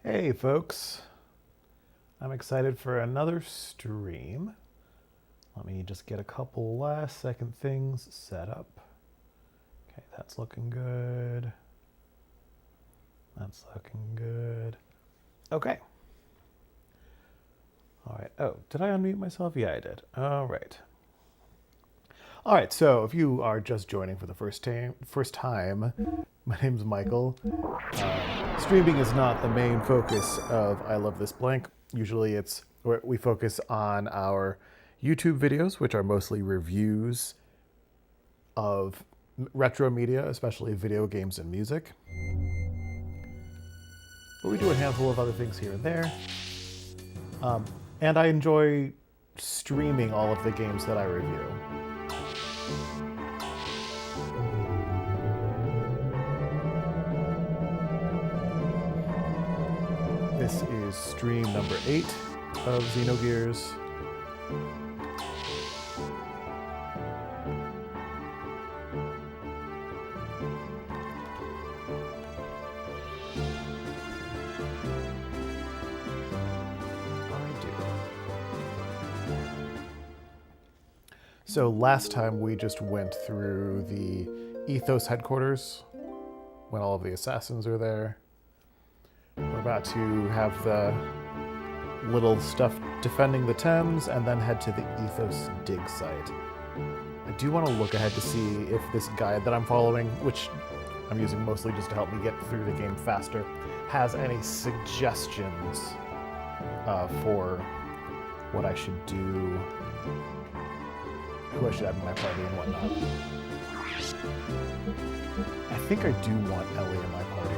Hey folks, I'm excited for another stream. Let me just get a couple last second things set up. Okay, that's looking good. That's looking good. Okay. All right. Oh, did I unmute myself? Yeah, I did. All right. All right, so if you are just joining for the first time, my name's Michael. Streaming is not the main focus of I Love This Blank. Usually we focus on our YouTube videos, which are mostly reviews of retro media, especially video games and music. But we do a handful of other things here and there. And I enjoy streaming all of the games that I review. This is stream number 8 of Xenogears. So last time we just went through the Ethos headquarters when all of the assassins are there. We're about to have the little stuff defending the Thames and then head to the Ethos dig site. I do want to look ahead to see if this guide that I'm following, which I'm using mostly just to help me get through the game faster, has any suggestions for what I should do, who I should have in my party and whatnot. I think I do want Ellie in my party.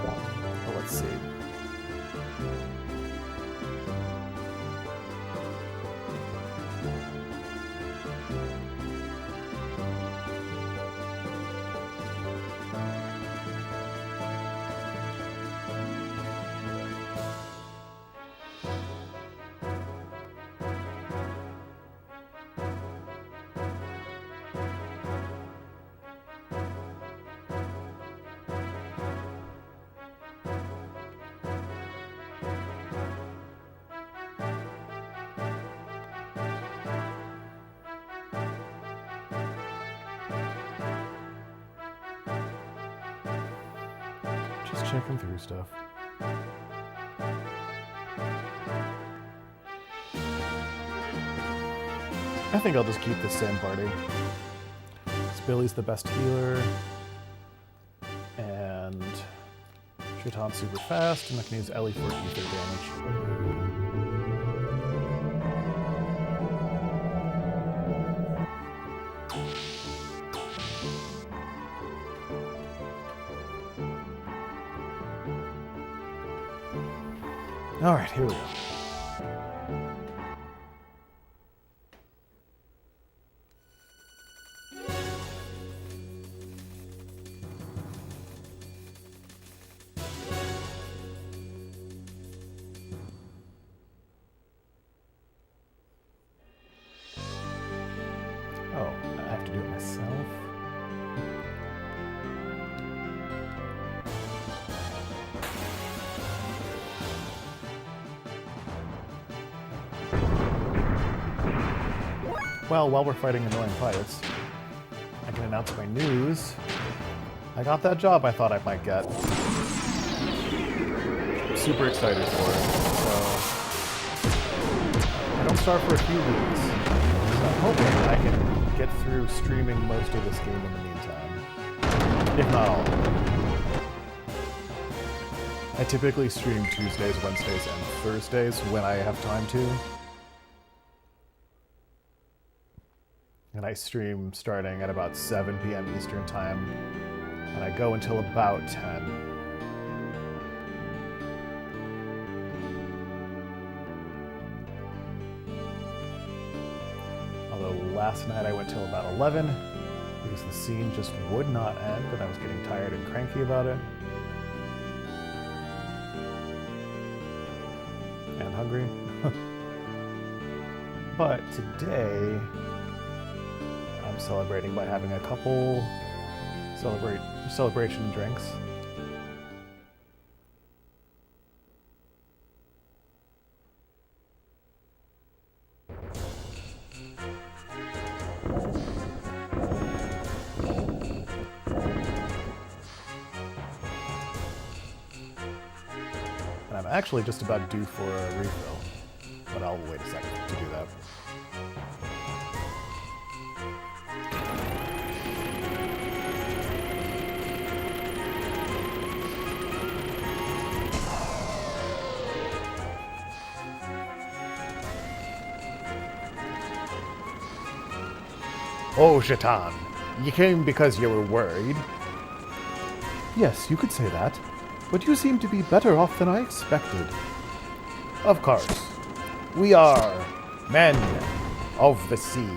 Well, let's see. Just checking through stuff. I think I'll just keep the same party. Billy's the best healer, and Shaitan's super fast, and I can use Ellie for ether damage. All right, here we go. Oh, I have to do it myself? Well, while we're fighting annoying pirates, I can announce my news. I got that job I thought I might get. I'm super excited for it. So I don't start for a few weeks. So I'm hoping I can get through streaming most of this game in the meantime. If not all of it. I typically stream Tuesdays, Wednesdays, and Thursdays when I have time to. And I stream starting at about 7 p.m. Eastern Time, and I go until about 10. Although last night I went till about 11, because the scene just would not end, and I was getting tired and cranky about it. And hungry. But today, I'm celebrating by having a couple Celebration and drinks. And I'm actually just about due for a refill, but I'll wait a second to do that. Oh, Shaitan, you came because you were worried? Yes, you could say that. But you seem to be better off than I expected. Of course. We are men of the sea,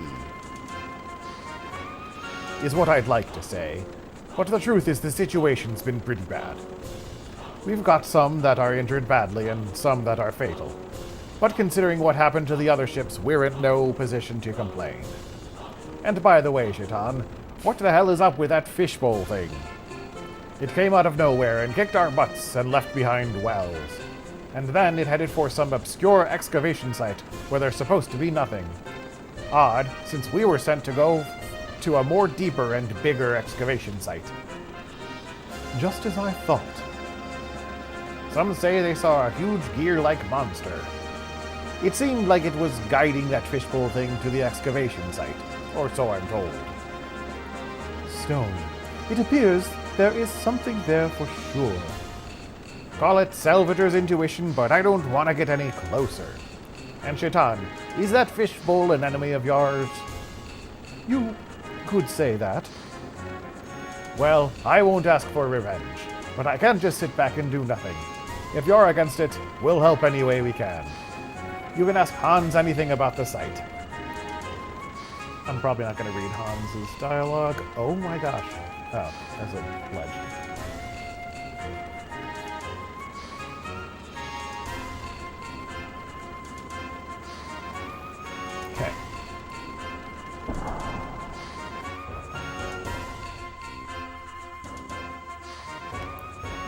is what I'd like to say. But the truth is the situation's been pretty bad. We've got some that are injured badly and some that are fatal. But considering what happened to the other ships, we're in no position to complain. And by the way, Shaitan, what the hell is up with that fishbowl thing? It came out of nowhere and kicked our butts and left behind wells. And then it headed for some obscure excavation site where there's supposed to be nothing. Odd, since we were sent to go to a more deeper and bigger excavation site. Just as I thought. Some say they saw a huge gear-like monster. It seemed like it was guiding that fishbowl thing to the excavation site. Or so I'm told. Stone. It appears there is something there for sure. Call it Salvator's intuition, but I don't want to get any closer. And Shaitan, is that fishbowl an enemy of yours? You could say that. Well, I won't ask for revenge, but I can't just sit back and do nothing. If you're against it, we'll help any way we can. You can ask Hans anything about the site. I'm probably not going to read Hans's dialogue. Oh my gosh. Oh, there's a ledge. Okay.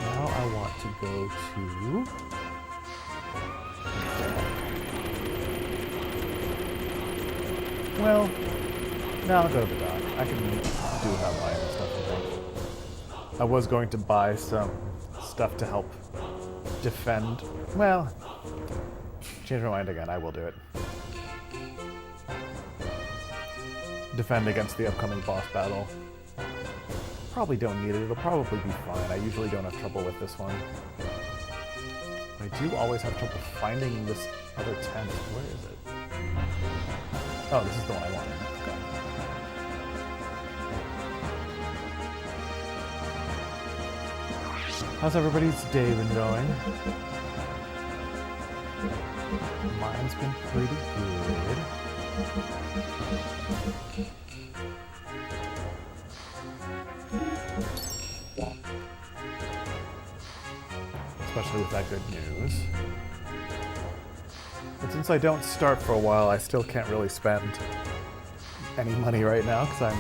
Now I want to go to... Well, now I'll go to the dock. I can do without buying the stuff, I think. I was going to buy some stuff to help defend. Well, change my mind again. I will do it. Defend against the upcoming boss battle. Probably don't need it. It'll probably be fine. I usually don't have trouble with this one. I do always have trouble finding this other tent. Where is it? Oh, this is the one I wanted. Okay. How's everybody's day been going? Mine's been pretty good. Especially with that good news. But since I don't start for a while, I still can't really spend any money right now because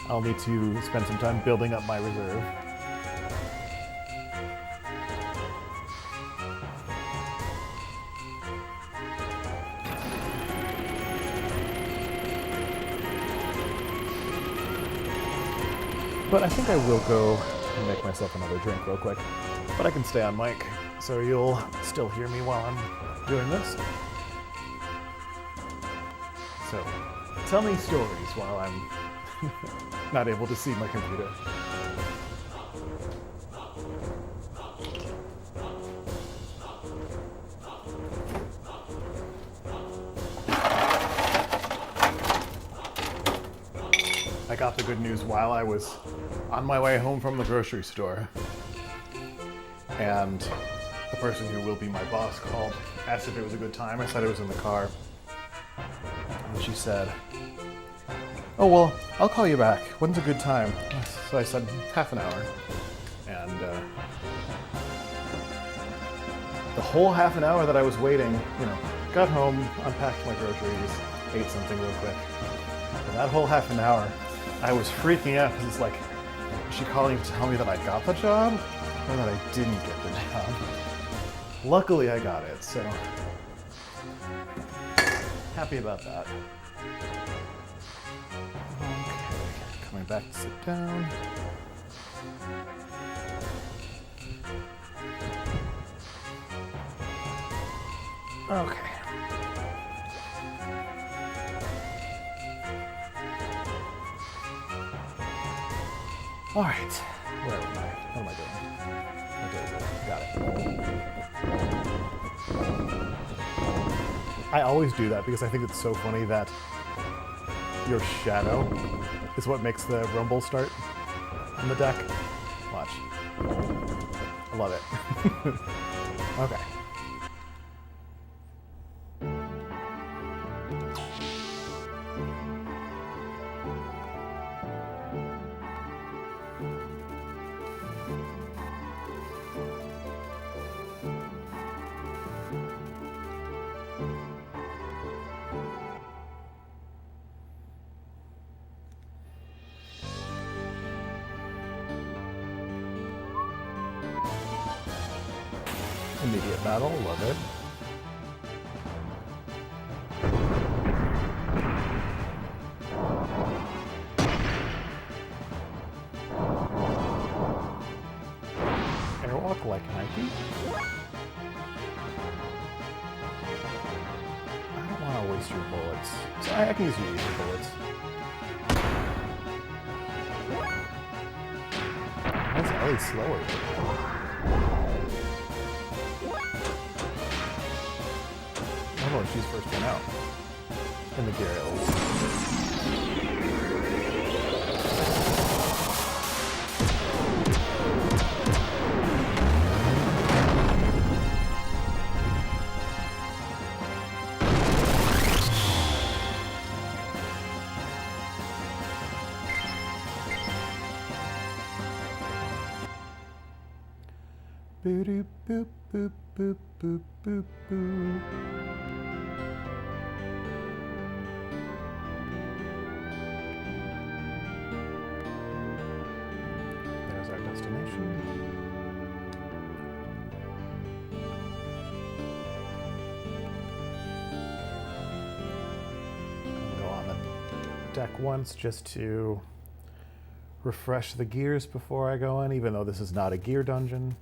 I'll need to spend some time building up my reserve. But I think I will go and make myself another drink real quick. But I can stay on mic, so you'll still hear me while I'm doing this. So, tell me stories while I'm not able to see my computer. I got the good news while I was on my way home from the grocery store. And the person who will be my boss called, asked if it was a good time. I said it was in the car. And she said, "Oh, well, I'll call you back. When's a good time?" So I said, half an hour. And the whole half an hour that I was waiting, got home, unpacked my groceries, ate something real quick. And that whole half an hour, I was freaking out because it's like, Is she calling to tell me that I got the job? Or that I didn't get the job? Luckily I got it, so happy about that. Okay, coming back to sit down. Okay. All right. Where am I? What am I doing? Okay, got it. I always do that because I think it's so funny that your shadow is what makes the rumble start on the deck. Watch. I love it. Okay. Immediate battle, love it. Airwalk like Nike? I don't want to waste your bullets. So I can use your bullets. Why is Ellie slower? Oh, she's first one out. In the Gyarados. Boop boop boop boop boop boop boop. There's our destination. I'll go on the deck once just to refresh the gears before I go in, even though this is not a gear dungeon.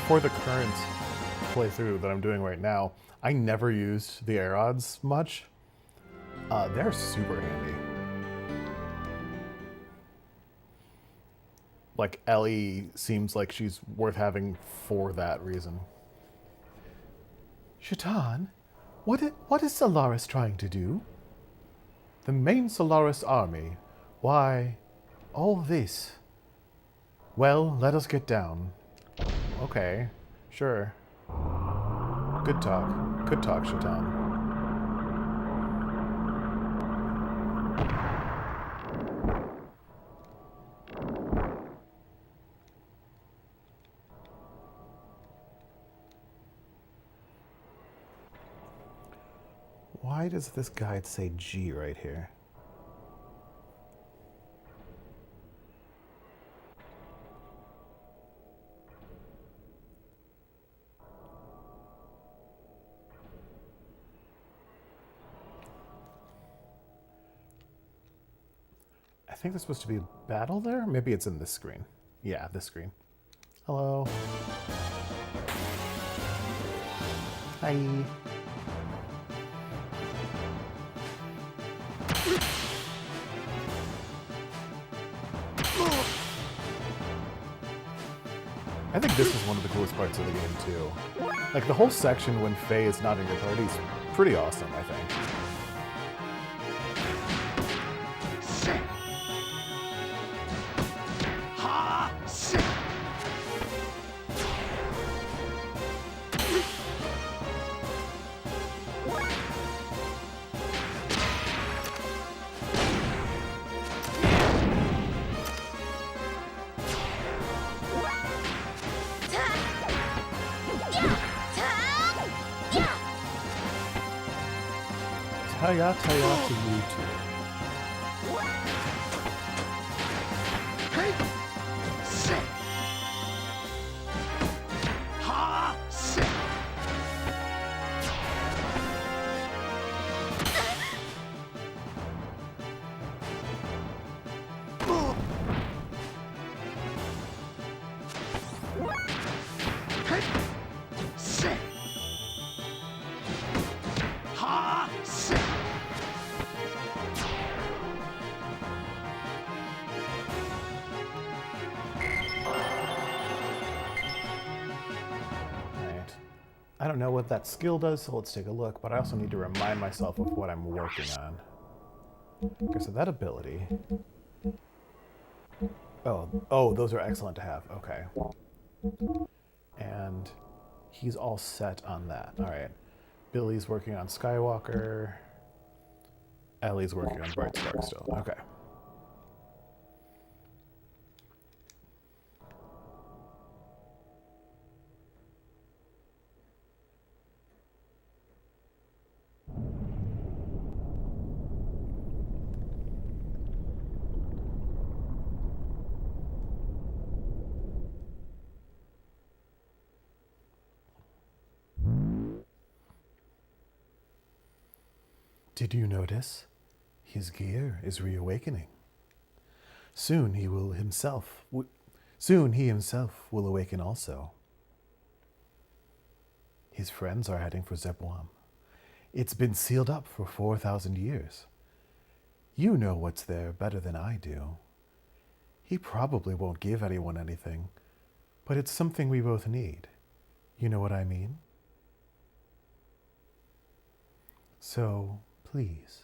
For the current playthrough that I'm doing right now, I never used the air odds much. They're super handy. Like, Ellie seems like she's worth having for that reason. Shaitan, what is Solaris trying to do? The main Solaris army. Why, all this. Well, let us get down. Okay, sure. Good talk. Good talk, Shaitan. Why does this guide say G right here? think there's supposed to be a battle there. Maybe it's in this screen. Yeah, this screen. Hello. Hi. I think this is one of the coolest parts of the game, too. Like, the whole section when Faye is not in your party is pretty awesome, I think. Taya to you too. I don't know what that skill does, so let's take a look, but I also need to remind myself of what I'm working on. Okay, so that ability... Oh, those are excellent to have. Okay. And he's all set on that. All right. Billy's working on Skywalker. Ellie's working on Bright Spark still. Okay. Did you notice? His gear is reawakening. Soon he himself will awaken also. His friends are heading for Zeboim. It's been sealed up for 4,000 years. You know what's there better than I do. He probably won't give anyone anything, but it's something we both need. You know what I mean? So, please.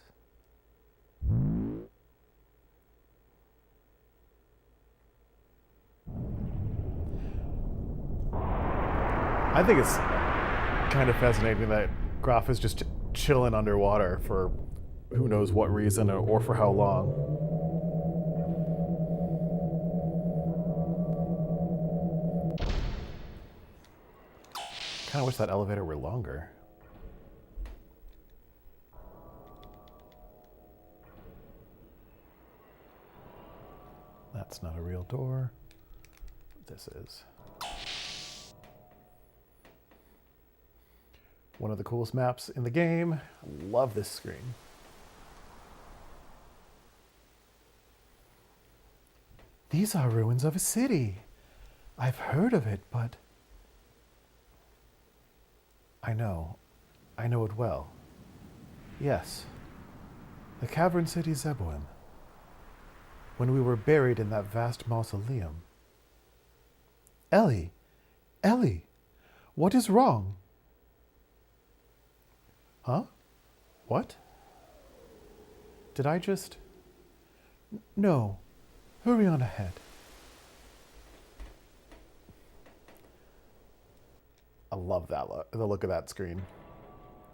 I think it's kind of fascinating that Graf is just chilling underwater for who knows what reason or for how long. Kind of wish that elevator were longer. That's not a real door. This is. One of the coolest maps in the game. Love this screen. These are ruins of a city. I've heard of it, but... I know it well. Yes, the cavern city Zeboim. When we were buried in that vast mausoleum. Ellie, what is wrong? Huh? What? Did I just... No, hurry on ahead. I love that the look of that screen.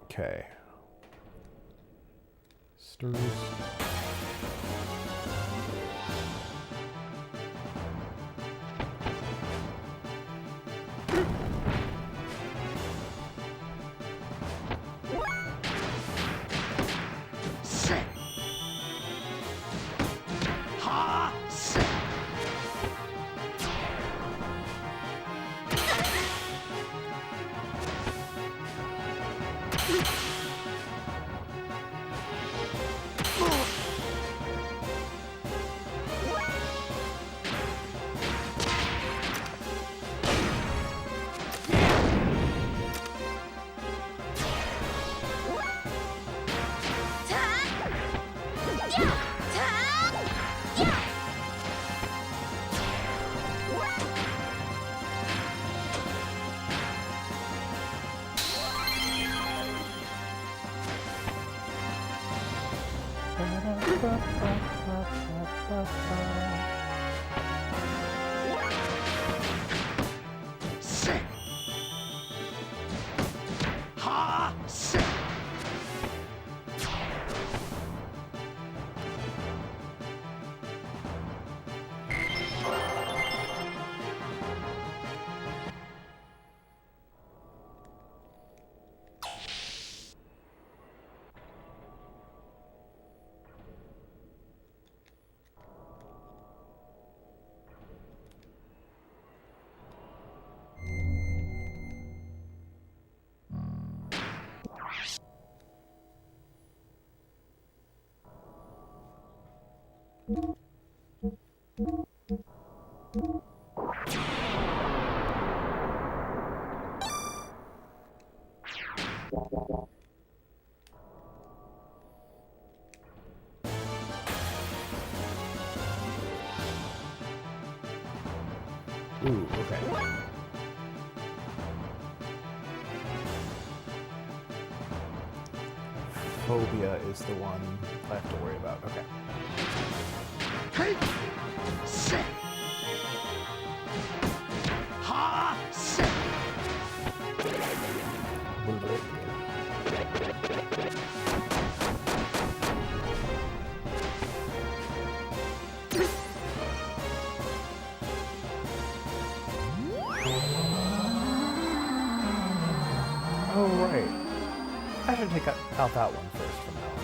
Okay. Stirs. Sit. Ha! Sit. Ooh, okay. Phobia is the one I have to worry about. Okay. Hey! Sit. Ha! Sit. Oh, right. I should take out that one first from now on.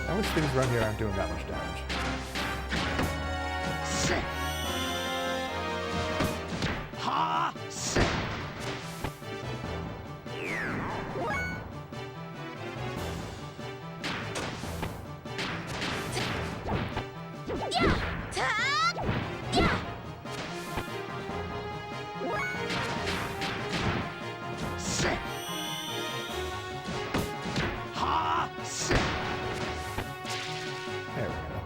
I wish things around here aren't doing that much damage. Sit. Ha! Sit. Sit. Ha! Sit. There we go.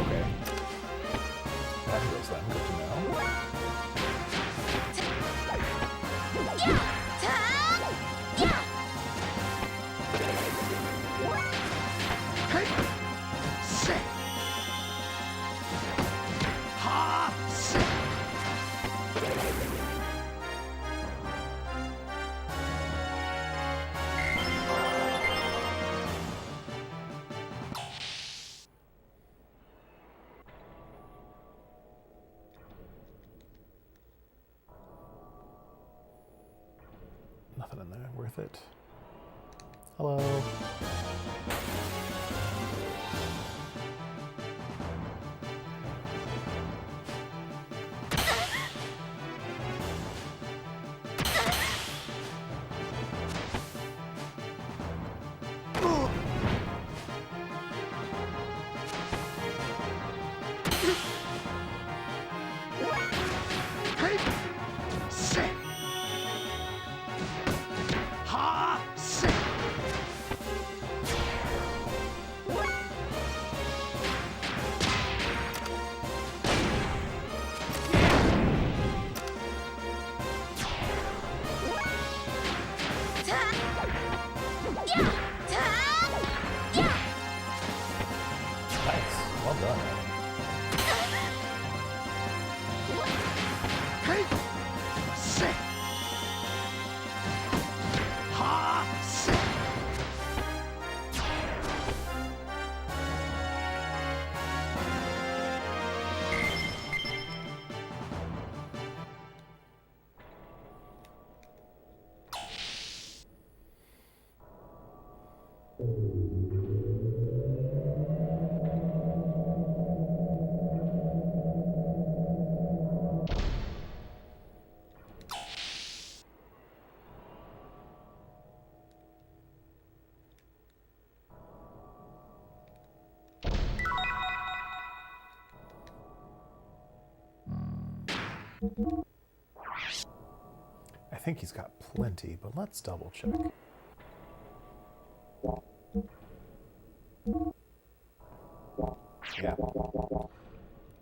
Okay. That feels then. Good to know. Hey! Sit. Ha! Sit. Nothing in there worth it. Hello. Hey! Sit. Ha! Sit. I think he's got plenty, but let's double check. Yeah.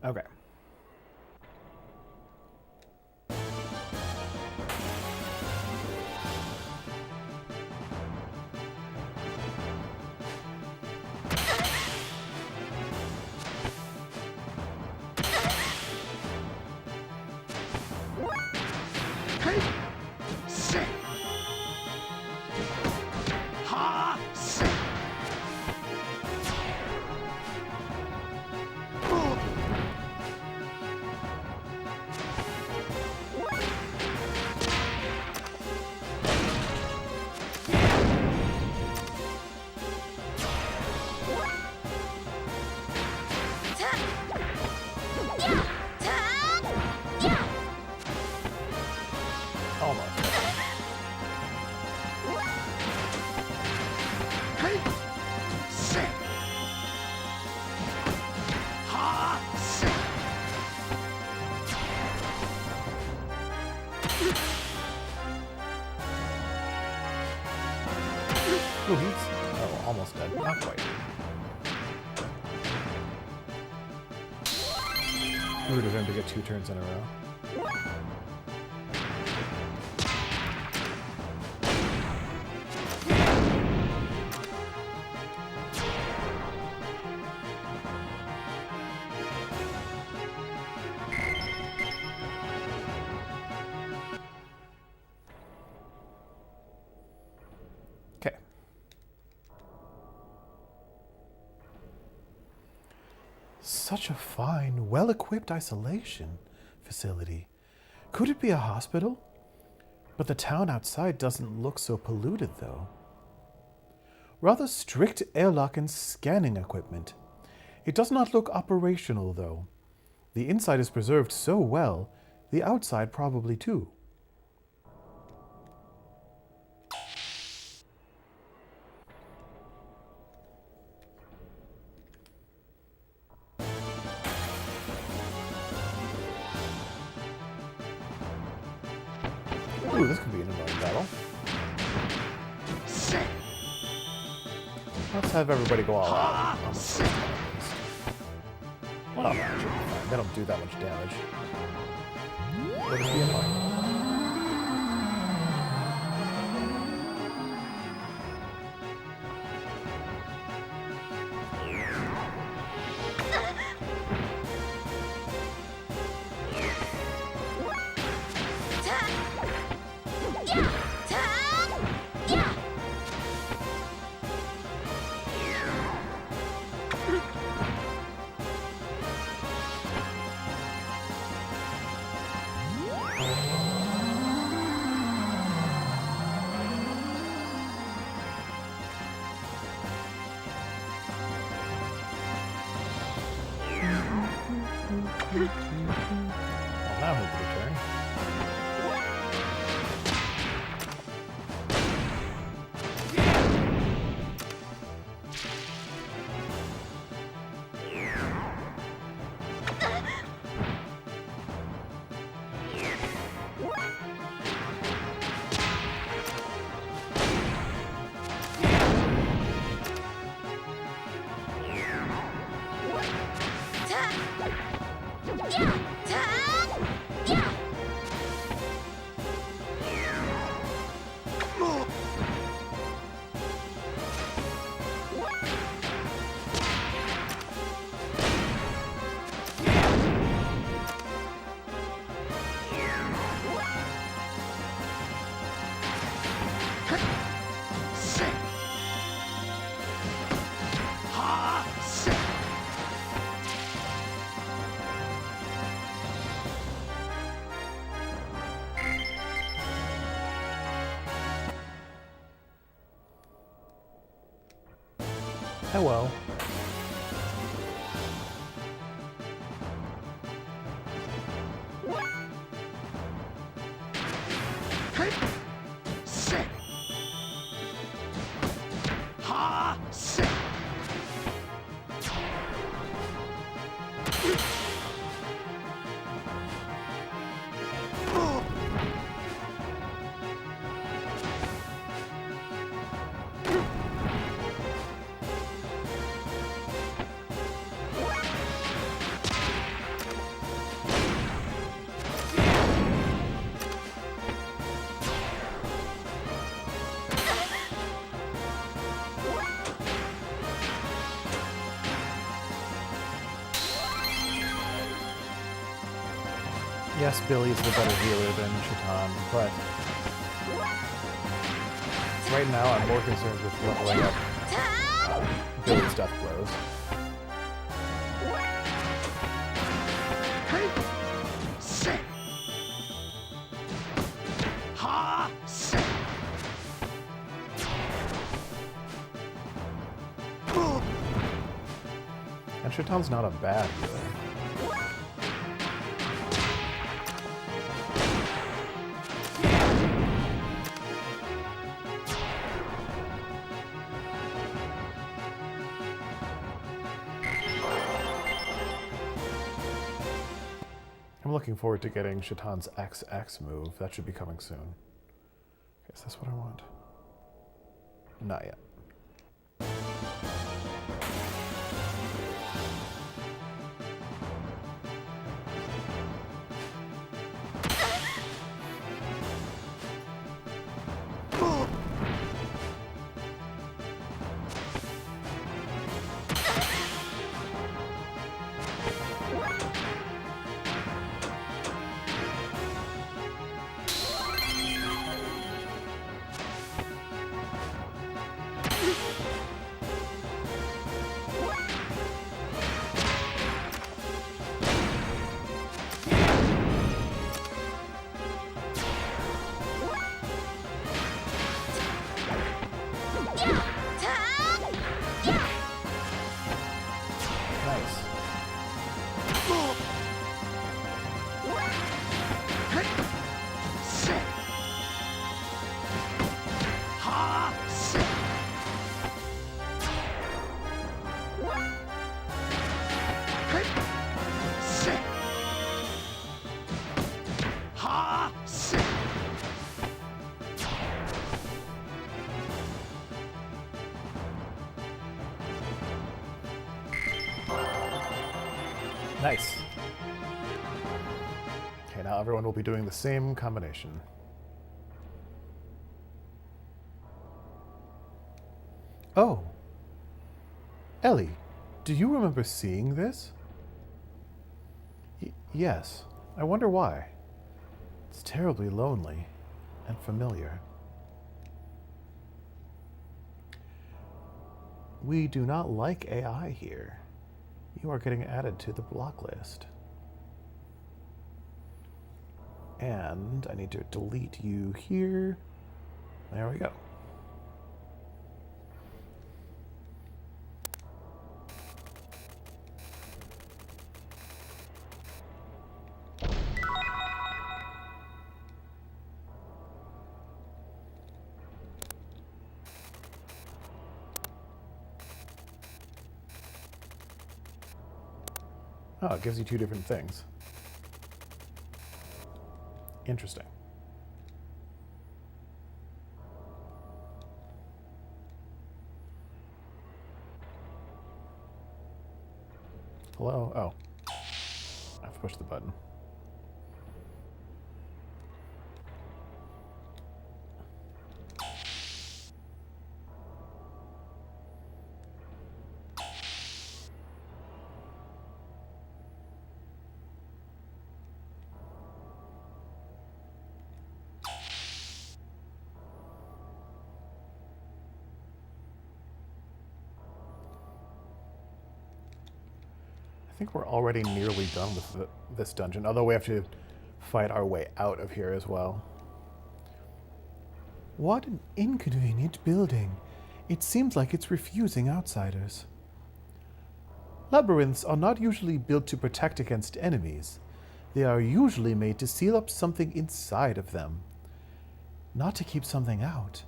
Okay. Hey! Sit! Ha! Sit! Almost. Hey! Sit! Ha! Sit! Ooh, he's almost dead. Not quite. Rude of him to get 2 turns in a row. Okay. Such a fine, well-equipped isolation facility. Could it be a hospital? But the town outside doesn't look so polluted, though. Rather strict airlock and scanning equipment. It does not look operational, though. The inside is preserved so well, the outside probably too. Ooh, this could be an annoying battle. Sit! Let's have everybody go all out on the first one at least. Well, that should be fine. They don't do that much damage. It'll just be annoying. Well, now he'll return. Sit! Ha! Sit! Hello. Hey! Sit! Ha! Sit! Yes, Billy's the better healer than Shaitan, but right now I'm more concerned with leveling up Billy's death blows. Hey! Sit! Ha! Sit! And Shaitan's not a bad healer. I'm looking forward to getting Shaitan's XX move. That should be coming soon. Okay, is this what I want? Not yet. Nice. Sit! Ha! Sit! Hey! Sit! Ha! Sit! Nice. Okay, now everyone will be doing the same combination. Oh. Ellie, do you remember seeing this? Yes. I wonder why. It's terribly lonely and familiar. We do not like AI here. You are getting added to the block list. And I need to delete you here. There we go. Oh, it gives you two different things. Interesting. Hello? Oh. I have to push the button. I think we're already nearly done with this dungeon, although we have to fight our way out of here as well. What an inconvenient building. It seems like it's refusing outsiders. Labyrinths are not usually built to protect against enemies. They are usually made to seal up something inside of them. Not to keep something out,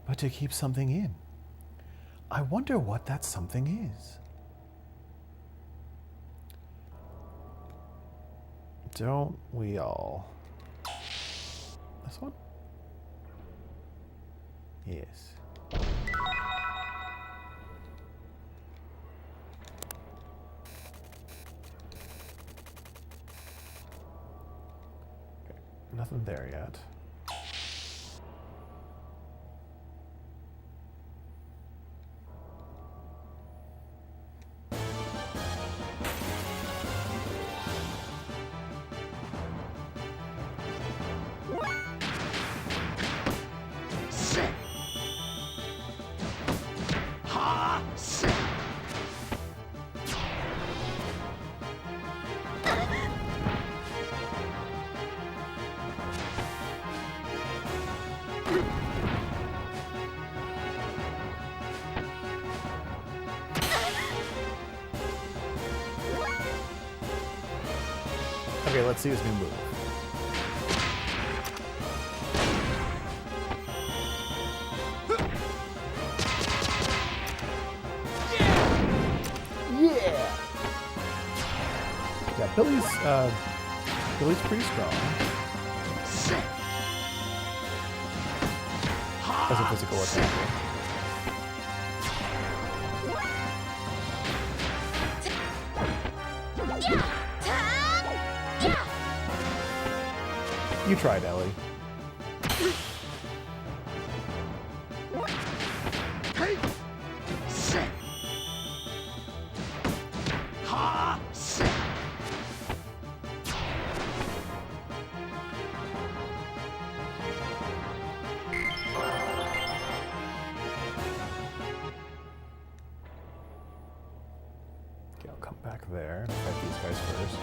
but to keep something in. I wonder what that something is. Don't we all? This one? Yes. Okay. Nothing there yet. Okay, let's see his new move. Yeah! Yeah, Billy's pretty strong as a physical attacker. You tried, Ellie. Okay, I'll come back there and fight these guys first.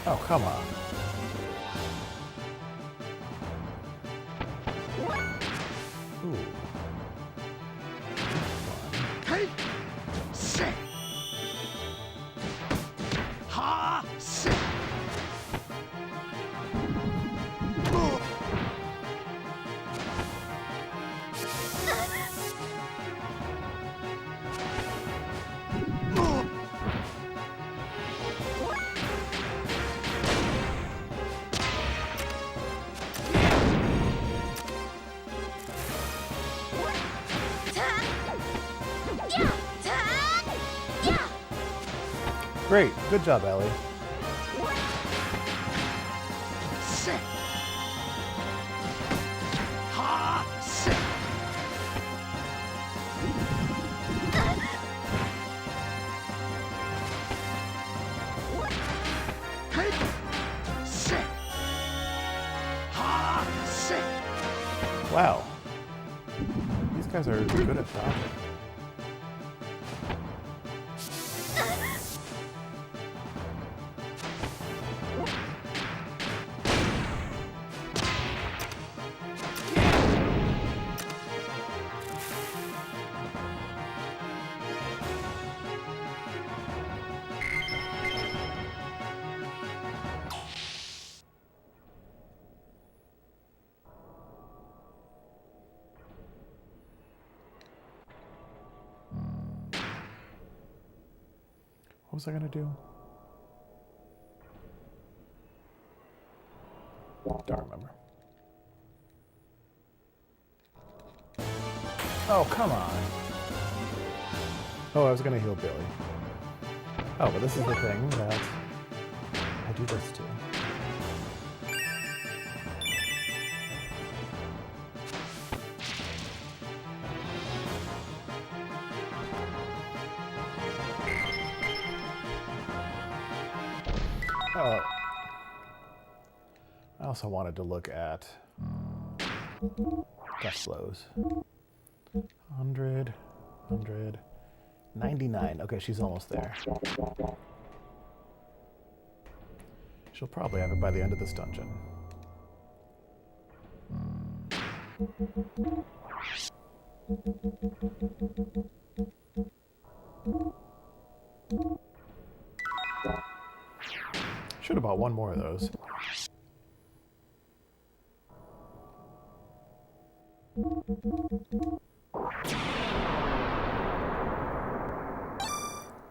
Oh, come on. Ooh. Hey! Sit! Ha! Sit! Great. Good job, Ellie. Sit! Ha! Sit! Hey! Sit! Ha! Sit! Wow. These guys are good at dodging. What was I gonna do? Don't remember. Oh, come on. Oh, I was gonna heal Billy. Oh, but this is the thing that I do this too. Oh. I also wanted to look at death blows. 100, 100, 99. Okay, she's almost there. She'll probably have it by the end of this dungeon. Should have bought one more of those.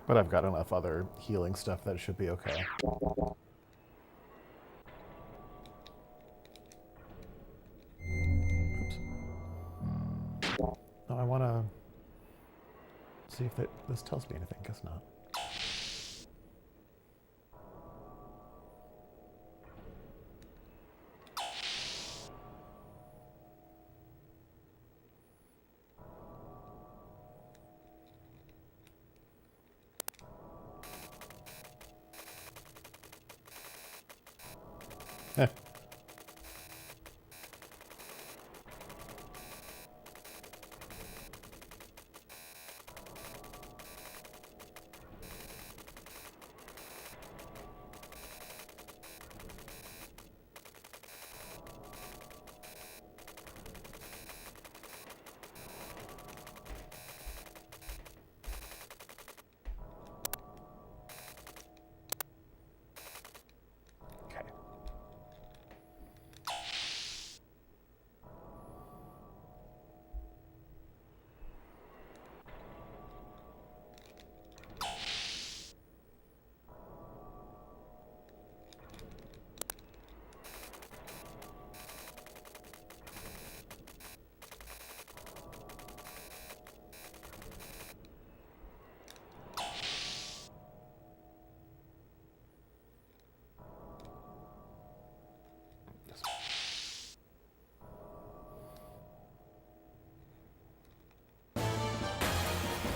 But I've got enough other healing stuff that it should be okay. Oops. No, I want to see if this tells me anything. Guess not. Eh. Okay.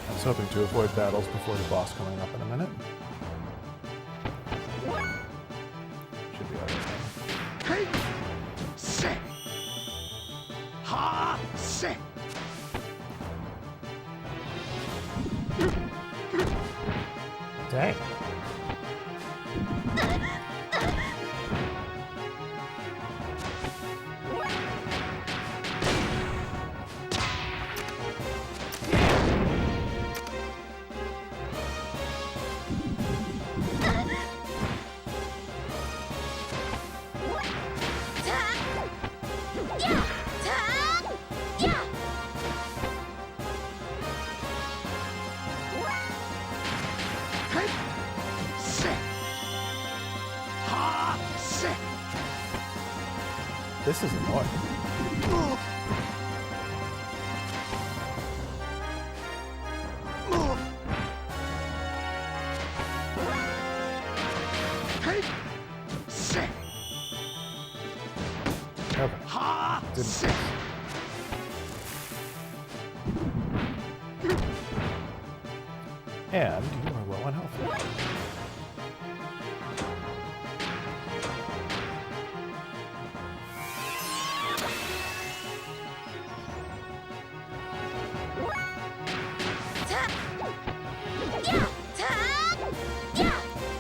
I was hoping to avoid battles before the boss coming up in a minute. Should be alright. Hey! Sit! Ha! Sit! Dang. Hey! Sit! Ha! Sit! This is annoying. Move! Move! Hey! Sit! Okay. Ha! Didn't- Sit! And you are low on health.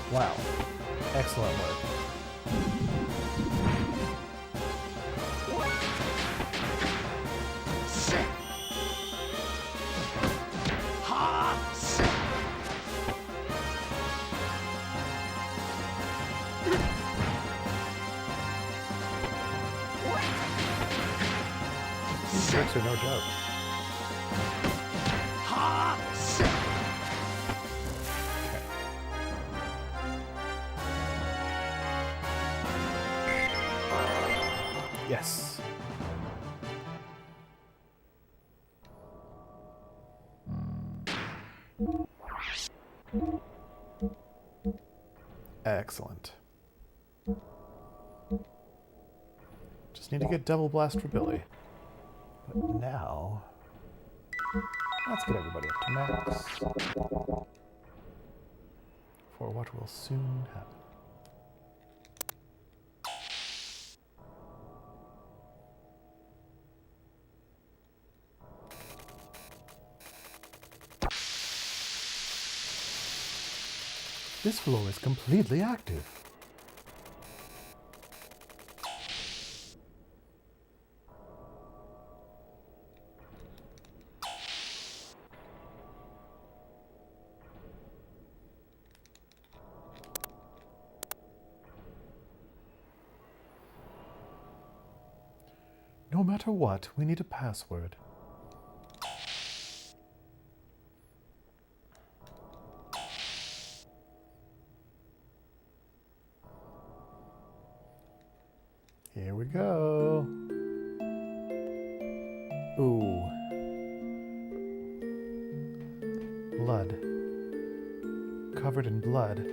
Wow. Excellent work. Sit! Ha! Sit! These tricks are no joke. Ha! Sit! Yes. Excellent. Just need to get double blast for Billy. But now, let's get everybody up to max. For what will soon happen. This floor is completely active. No matter what, we need a password. Here we go. Ooh. Blood. Covered in blood.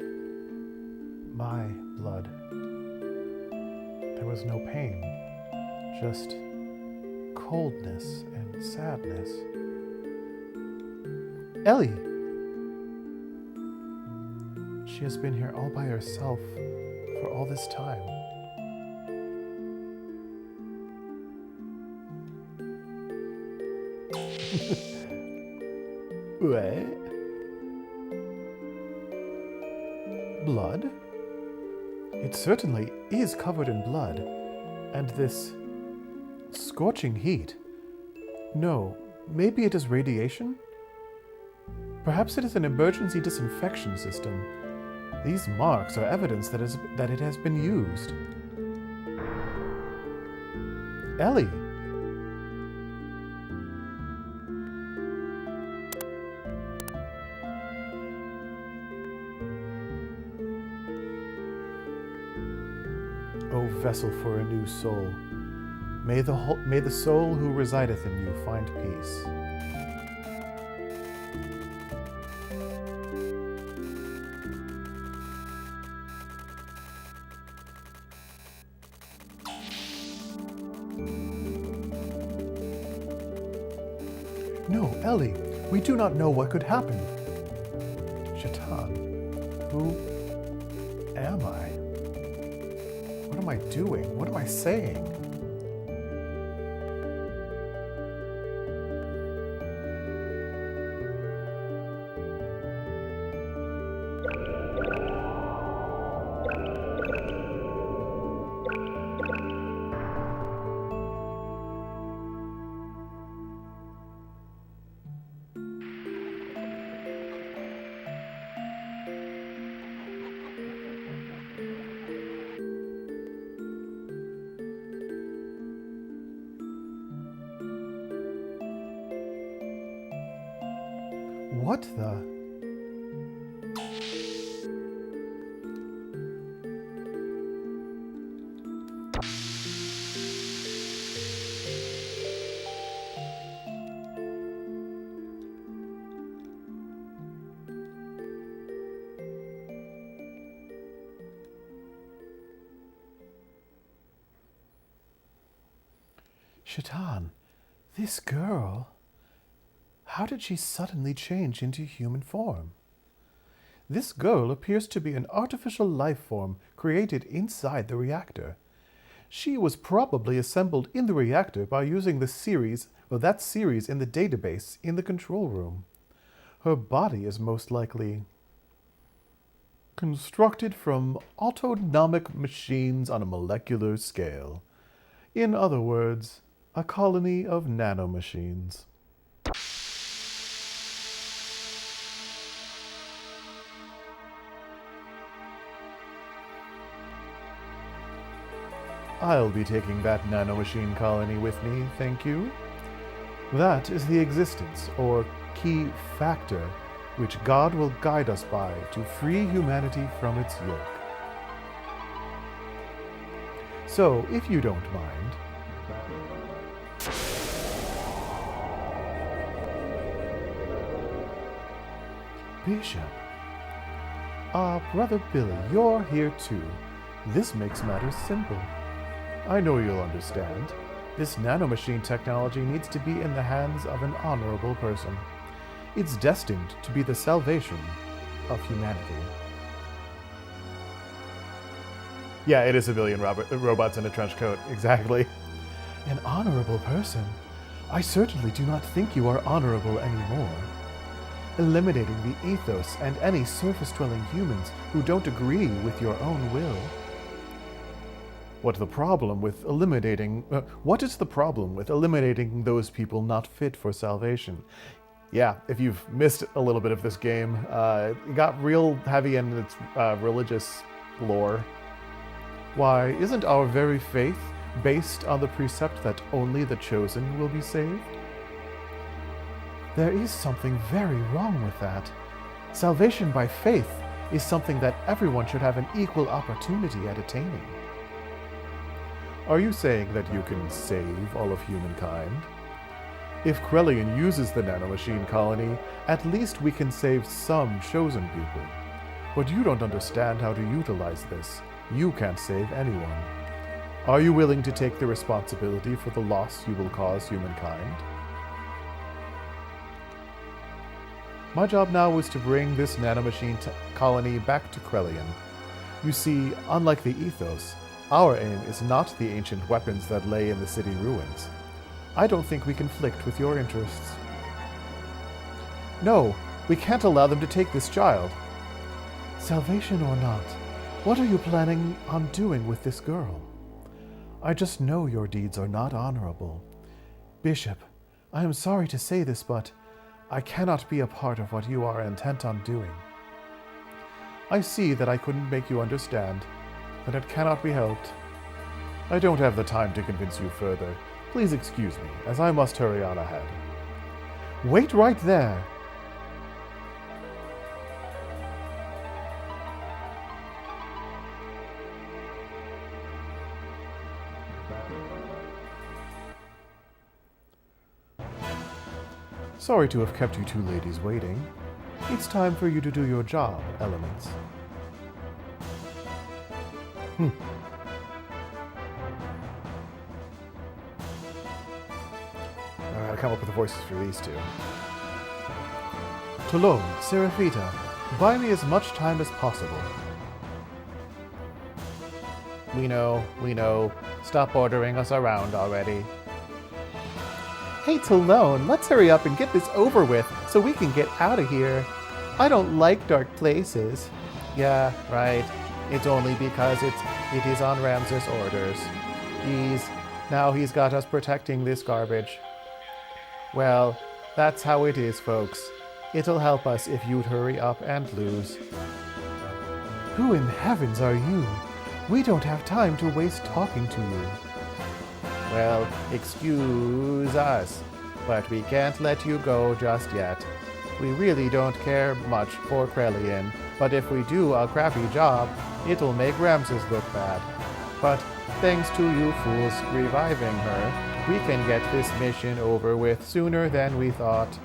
My blood. There was no pain. Just coldness and sadness. Ellie! She has been here all by herself for all this time. What? Blood? It certainly is covered in blood. And this scorching heat. No, maybe it is radiation? Perhaps it is an emergency disinfection system. These marks are evidence that it has been used. Ellie! O vessel for a new soul, may the soul who resideth in you find peace. No, Ellie, we do not know what could happen. Shaitan, who am I? What am I doing? What am I saying? What the? Shaitan, this girl... How did she suddenly change into human form? This girl appears to be an artificial life form created inside the reactor. She was probably assembled in the reactor by using that series in the database in the control room. Her body is most likely constructed from autonomic machines on a molecular scale. In other words, a colony of nanomachines. I'll be taking that nanomachine colony with me, thank you. That is the existence, or key factor, which God will guide us by to free humanity from its yoke. So, if you don't mind... Bishop. Brother Billy, you're here too. This makes matters simple. I know you'll understand. This nanomachine technology needs to be in the hands of an honorable person. It's destined to be the salvation of humanity. Yeah, it is a billion robots in a trench coat, exactly. An honorable person? I certainly do not think you are honorable anymore. eliminating the ethos and any surface-dwelling humans who don't agree with your own will. What is the problem with eliminating those people not fit for salvation? Yeah, if you've missed a little bit of this game, it got real heavy in its religious lore. Why, isn't our very faith based on the precept that only the chosen will be saved? There is something very wrong with that. Salvation by faith is something that everyone should have an equal opportunity at attaining. Are you saying that you can save all of humankind? If Krellian uses the nanomachine colony, at least we can save some chosen people. But you don't understand how to utilize this. You can't save anyone. Are you willing to take the responsibility for the loss you will cause humankind? My job now is to bring this nanomachine colony back to Krellian. You see, unlike the ethos, our aim is not the ancient weapons that lay in the city ruins. I don't think we conflict with your interests. No, we can't allow them to take this child. Salvation or not, what are you planning on doing with this girl? I just know your deeds are not honorable. Bishop, I am sorry to say this, but I cannot be a part of what you are intent on doing. I see that I couldn't make you understand, but it cannot be helped. I don't have the time to convince you further. Please excuse me, as I must hurry on ahead. Wait right there! Sorry to have kept you two ladies waiting. It's time for you to do your job, Elements. I gotta come up with the voices for these two. Toulon, Seraphita, buy me as much time as possible. We know. Stop ordering us around already. Hey, Toulon, let's hurry up and get this over with so we can get out of here. I don't like dark places. Yeah, right. It's only because it is on Ramses' orders. Geez, now he's got us protecting this garbage. Well, that's how it is, folks. It'll help us if you'd hurry up and lose. Who in heavens are you? We don't have time to waste talking to you. Well, excuse us, but we can't let you go just yet. We really don't care much for Krellian, but if we do a crappy job, it'll make Ramses look bad. But thanks to you fools reviving her, we can get this mission over with sooner than we thought.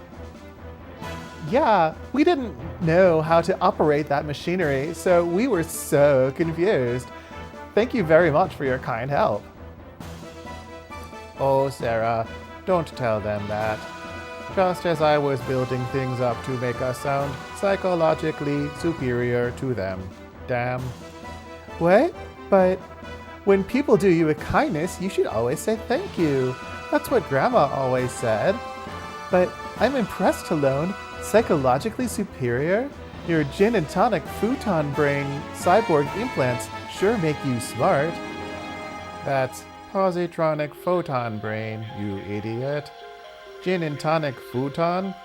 Yeah, we didn't know how to operate that machinery, so we were so confused. Thank you very much for your kind help. Oh, Sarah, don't tell them that. Just as I was building things up to make us sound psychologically superior to them. Damn. What? But when people do you a kindness, you should always say thank you. That's what Grandma always said. But I'm impressed, Toulon. Psychologically superior? Your gin and tonic futon brain cyborg implants sure make you smart. That's positronic photon brain, you idiot. Gin and tonic futon?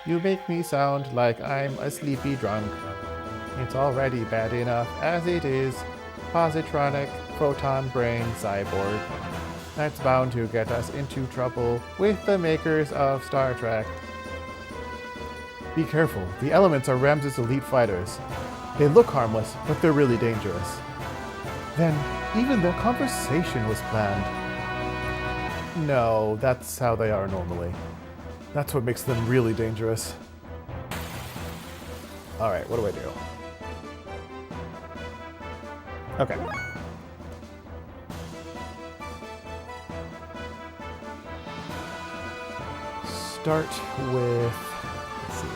You make me sound like I'm a sleepy drunk. It's already bad enough as it is. Positronic photon brain cyborg. That's bound to get us into trouble with the makers of Star Trek. Be careful, the Elements are Ramses' elite fighters. They look harmless, but they're really dangerous. Then, even their conversation was planned. No, that's how they are normally. That's what makes them really dangerous. Alright, what do I do? Okay. Start with... let's see.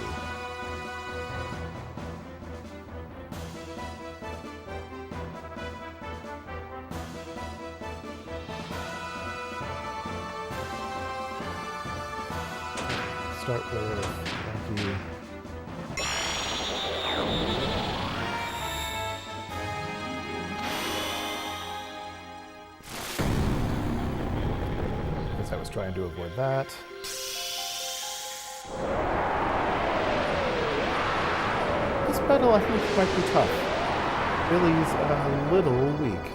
Start with, thank you. Guess I was trying to avoid that. This battle I think might be tough. Billy's a little weak.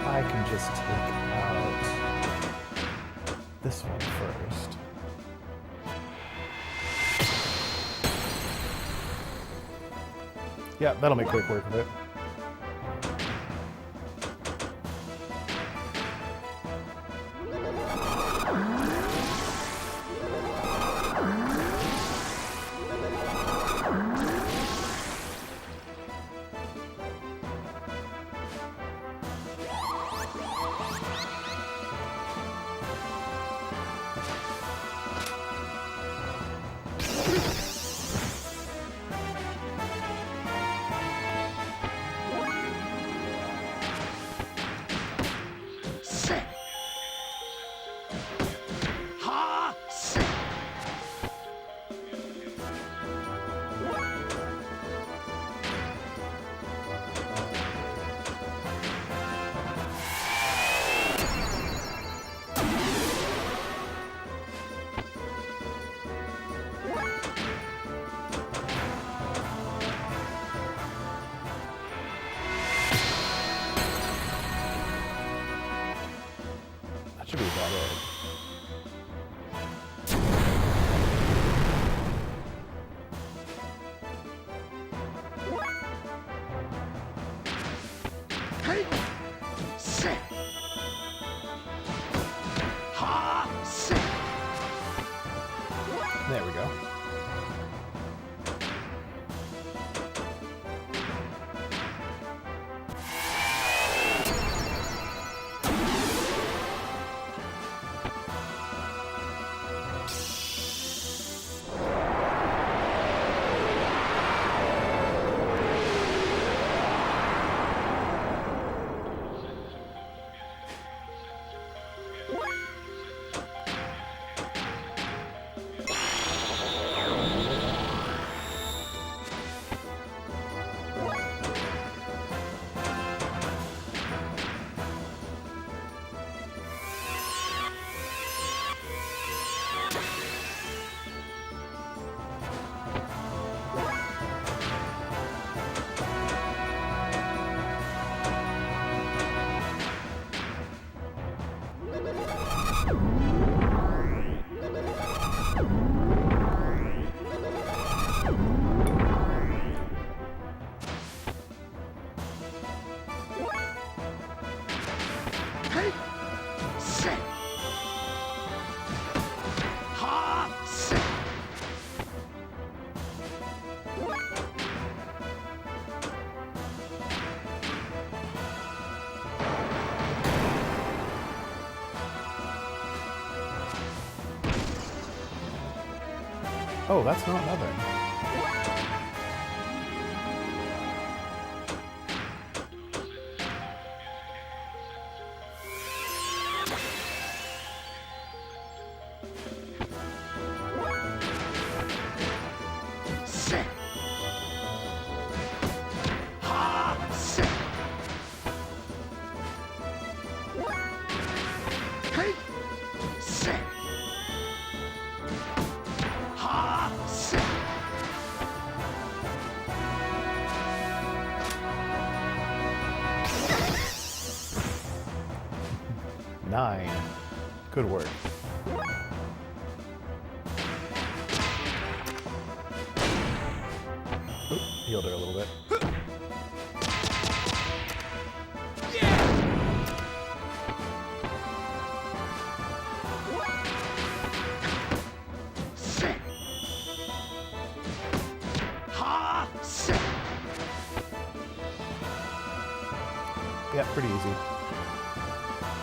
I can just take out this one first. Yeah, that'll make quick work of it. Sit. Ha, sit. That should be about it. Hey, sit. Ha, sit. There we go. Hey, sit. Ha, sit. Oh, that's not nothing. Sit. Ha, sit. Hey, sit. Ha, sit. 9. Good work. Oop, healed her a little bit. Sit. Ha, sit. Yeah, pretty easy.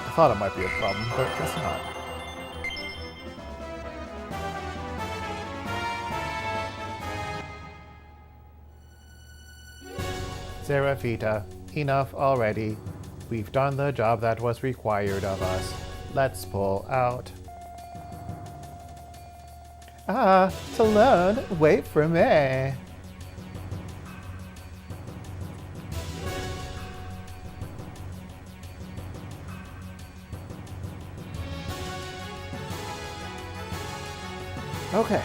I thought it might be a problem, but guess not. Serafita, enough already. We've done the job that was required of us. Let's pull out. Ah, to learn, wait for me. Okay.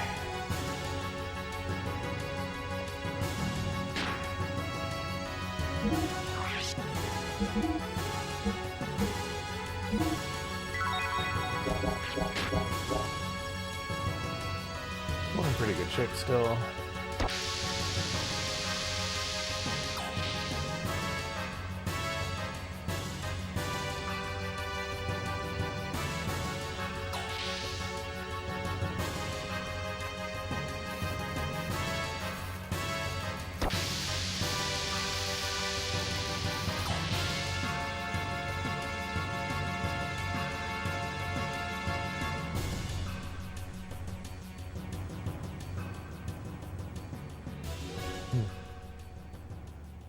We're in pretty good shape still.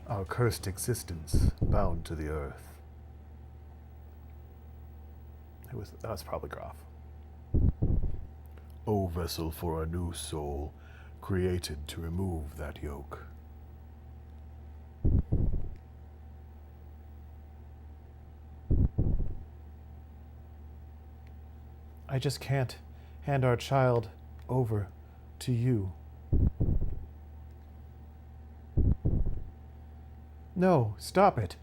Our cursed existence, bound to the earth. That was probably Groff. O vessel for a new soul, created to remove that yoke. I just can't hand our child over to you. No, stop it.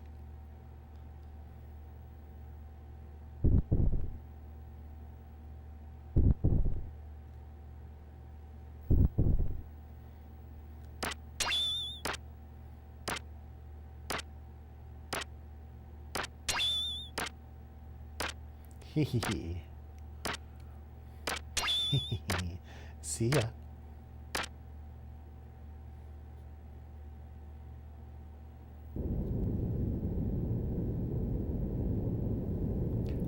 Hee hee hee. See ya.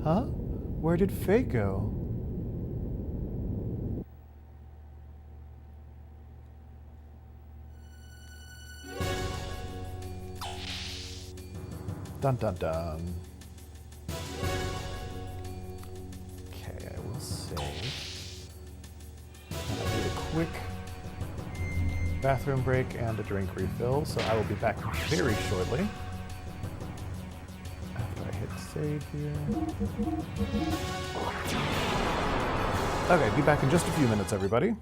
Huh? Where did Faye go? Dun dun dun. Okay, I will save. And I need a quick bathroom break and a drink refill, so I will be back very shortly. Save here. Okay, be back in just a few minutes, everybody.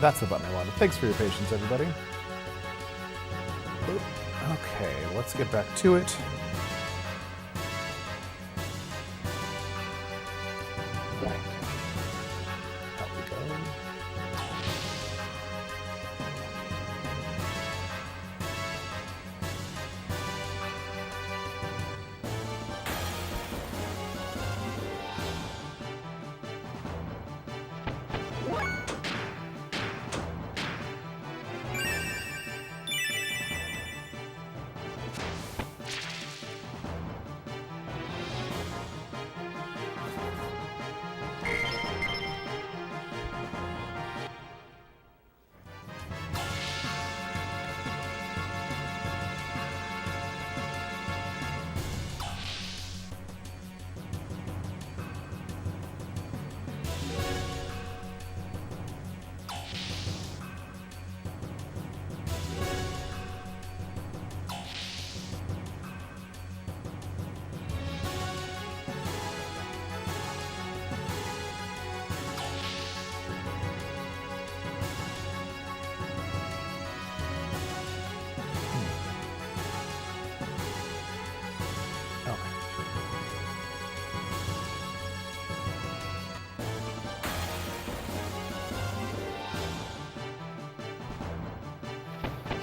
That's the button I wanted. Thanks for your patience, everybody. Oop. Okay, let's get back to it. Right. Out we go.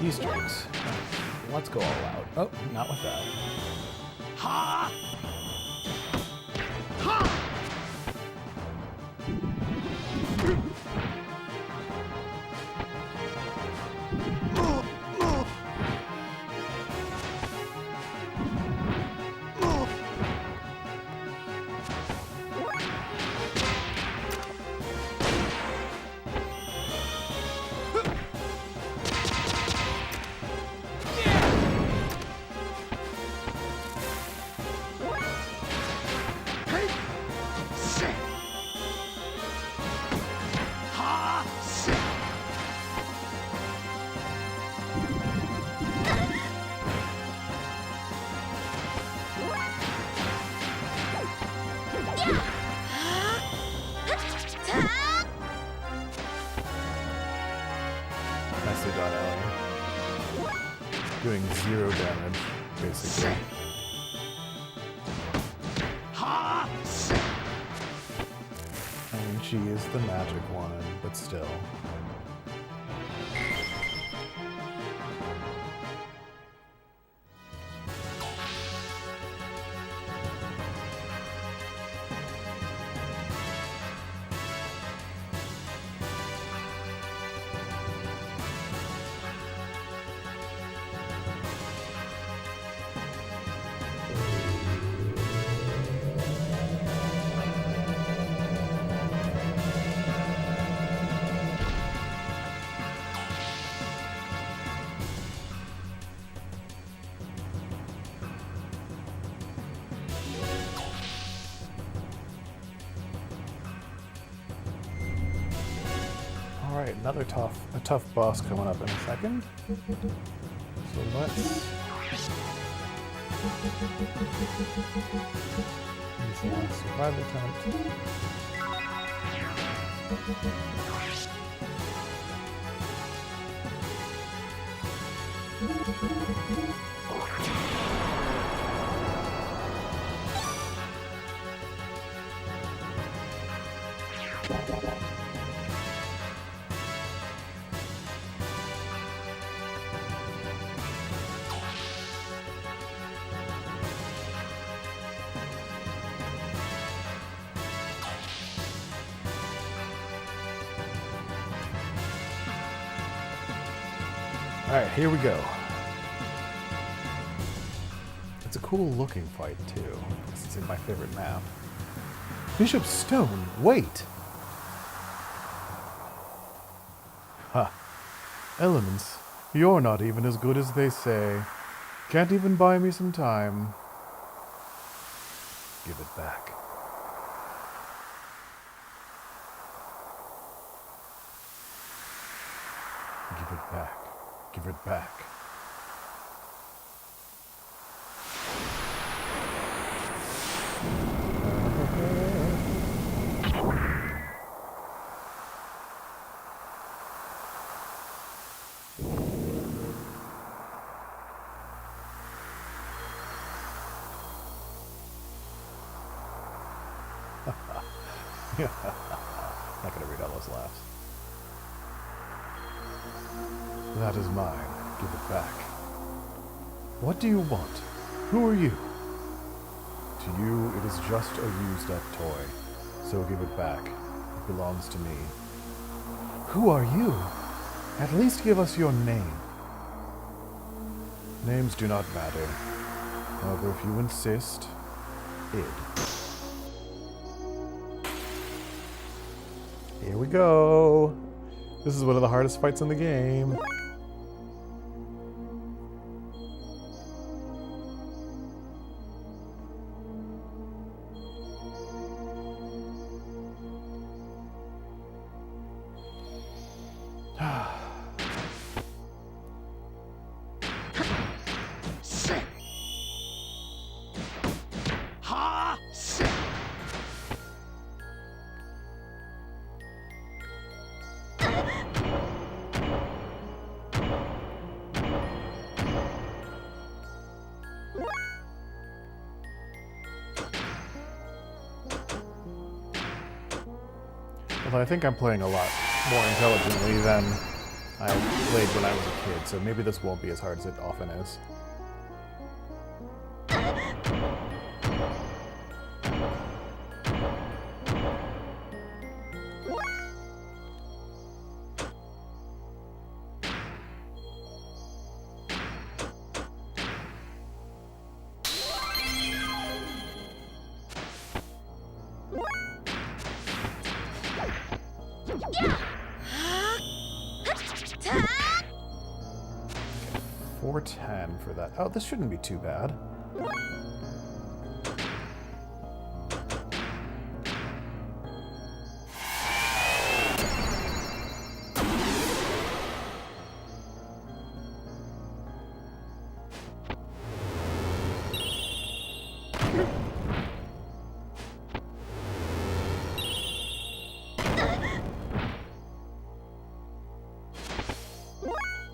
These jokes. Let's go all out. Oh, not with that. Ha! Ha! Nicely done, Ellie. Doing 0 damage, basically. I mean, she is the magic one, but still. Alright, another tough boss coming up in a second. So let's use the last survival attempt. Alright, here we go. It's a cool looking fight, too. This is in my favorite map. Bishop Stone, wait! Ha. Elements, you're not even as good as they say. Can't even buy me some time. Give it back. Give it back. Give it back. Not gonna read all those laughs. That is mine. Give it back. What do you want? Who are you? To you, it is just a used-up toy. So give it back. It belongs to me. Who are you? At least give us your name. Names do not matter. However, if you insist, id. Here we go. This is one of the hardest fights in the game. Sit. Ha! Sit. Although I think I'm playing a lot more intelligently than I played when I was a kid, so maybe this won't be as hard as it often is. Okay, 410 for that. Oh, this shouldn't be too bad.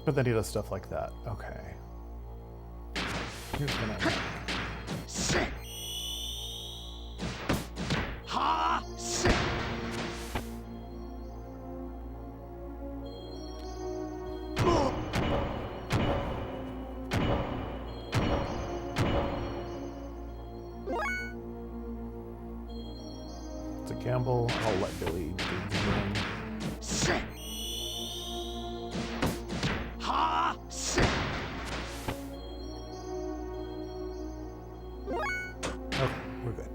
But then he does stuff like that. Okay. Here's gonna Sit. Ha! Sit. It's a gamble. I'll let Billy do the thing. Sit. Ha! Sit. Okay, we're good.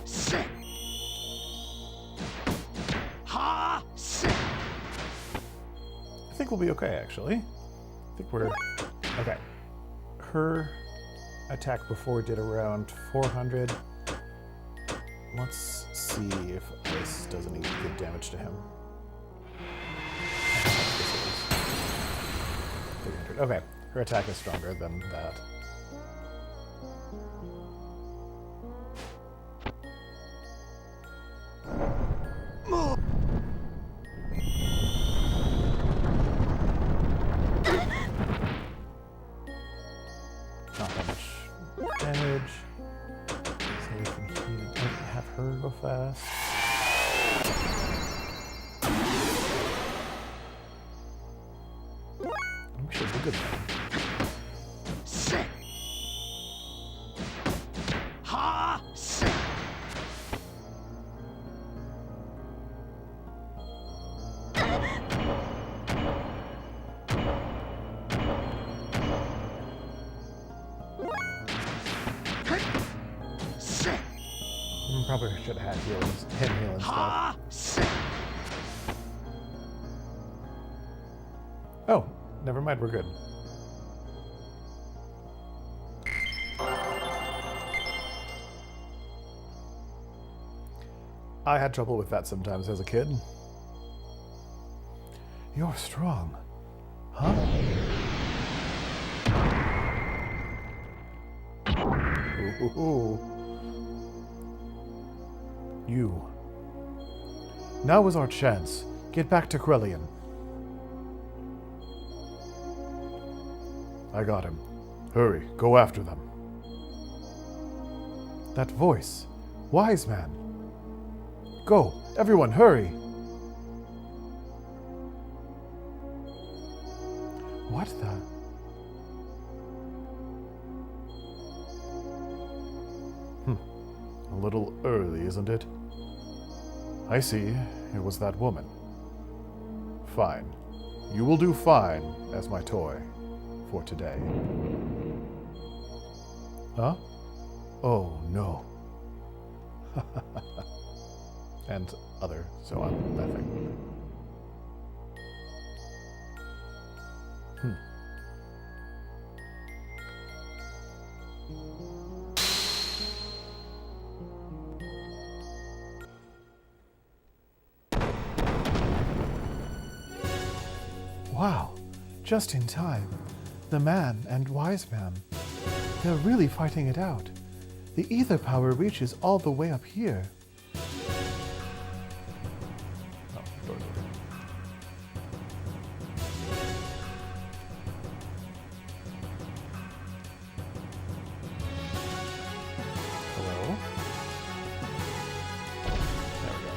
Sit. Ha! Sit. I think we'll be okay, actually. I think we're... Okay. Her attack before did around 400. Let's see if ice does any good damage to him. How much this is. 300. Okay, her attack is stronger than that. Not that much damage. So we can have her go fast. We should be good then. Sit. Ha! Sit. Sit. Probably should have had him heal and stuff. Ha! Sit. Oh, never mind, we're good. I had trouble with that sometimes as a kid. You're strong. Huh? Ooh. You. Now is our chance. Get back to Krelian. I got him. Hurry, go after them. That voice. Wise man. Go, everyone, hurry. What the? A little early, isn't it? I see. It was that woman. Fine. You will do fine as my toy for today. Huh? Oh, no. And other, so I'm laughing. Wow, just in time. The man and wise man. They're really fighting it out. The ether power reaches all the way up here. Oh, door's open. Hello? There we go.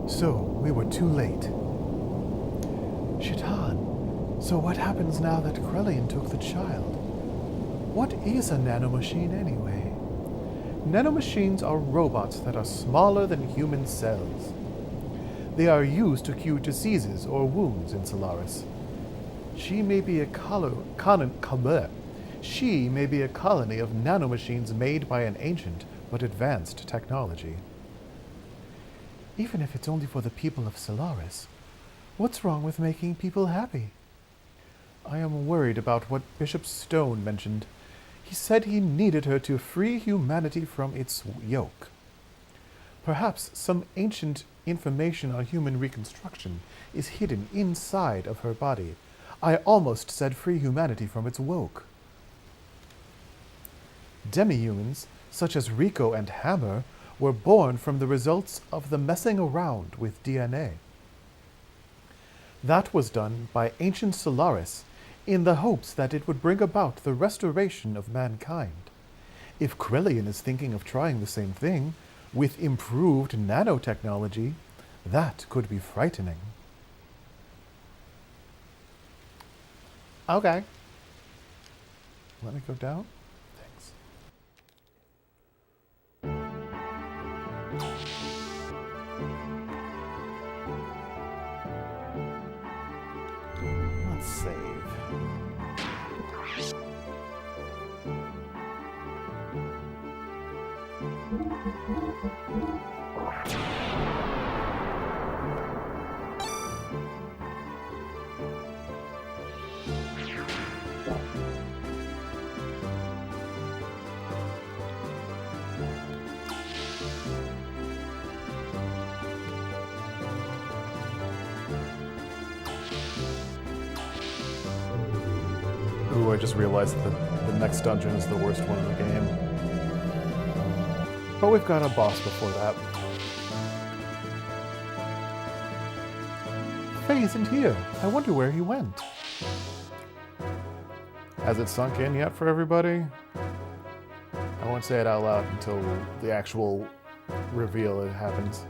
So, we were too late. Shaitan, so what happens now that Krelian took the child? What is a nanomachine anyway? Nanomachines are robots that are smaller than human cells. They are used to cure diseases or wounds in Solaris. She may be a colony of nanomachines made by an ancient but advanced technology. Even if it's only for the people of Solaris, what's wrong with making people happy? I am worried about what Bishop Stone mentioned. He said he needed her to free humanity from its yoke. Perhaps some ancient information on human reconstruction is hidden inside of her body. I almost said free humanity from its woke. Demi-humans, such as Rico and Hammer, were born from the results of the messing around with DNA. That was done by ancient Solaris in the hopes that it would bring about the restoration of mankind. If Krelian is thinking of trying the same thing, with improved nanotechnology, that could be frightening. Okay. Let me go down. Thanks. Let's save. Ooh, I just realized that the next dungeon is the worst one in the game. But we've got a boss before that. Faye isn't here. I wonder where he went. Has it sunk in yet for everybody? I won't say it out loud until the actual reveal happens.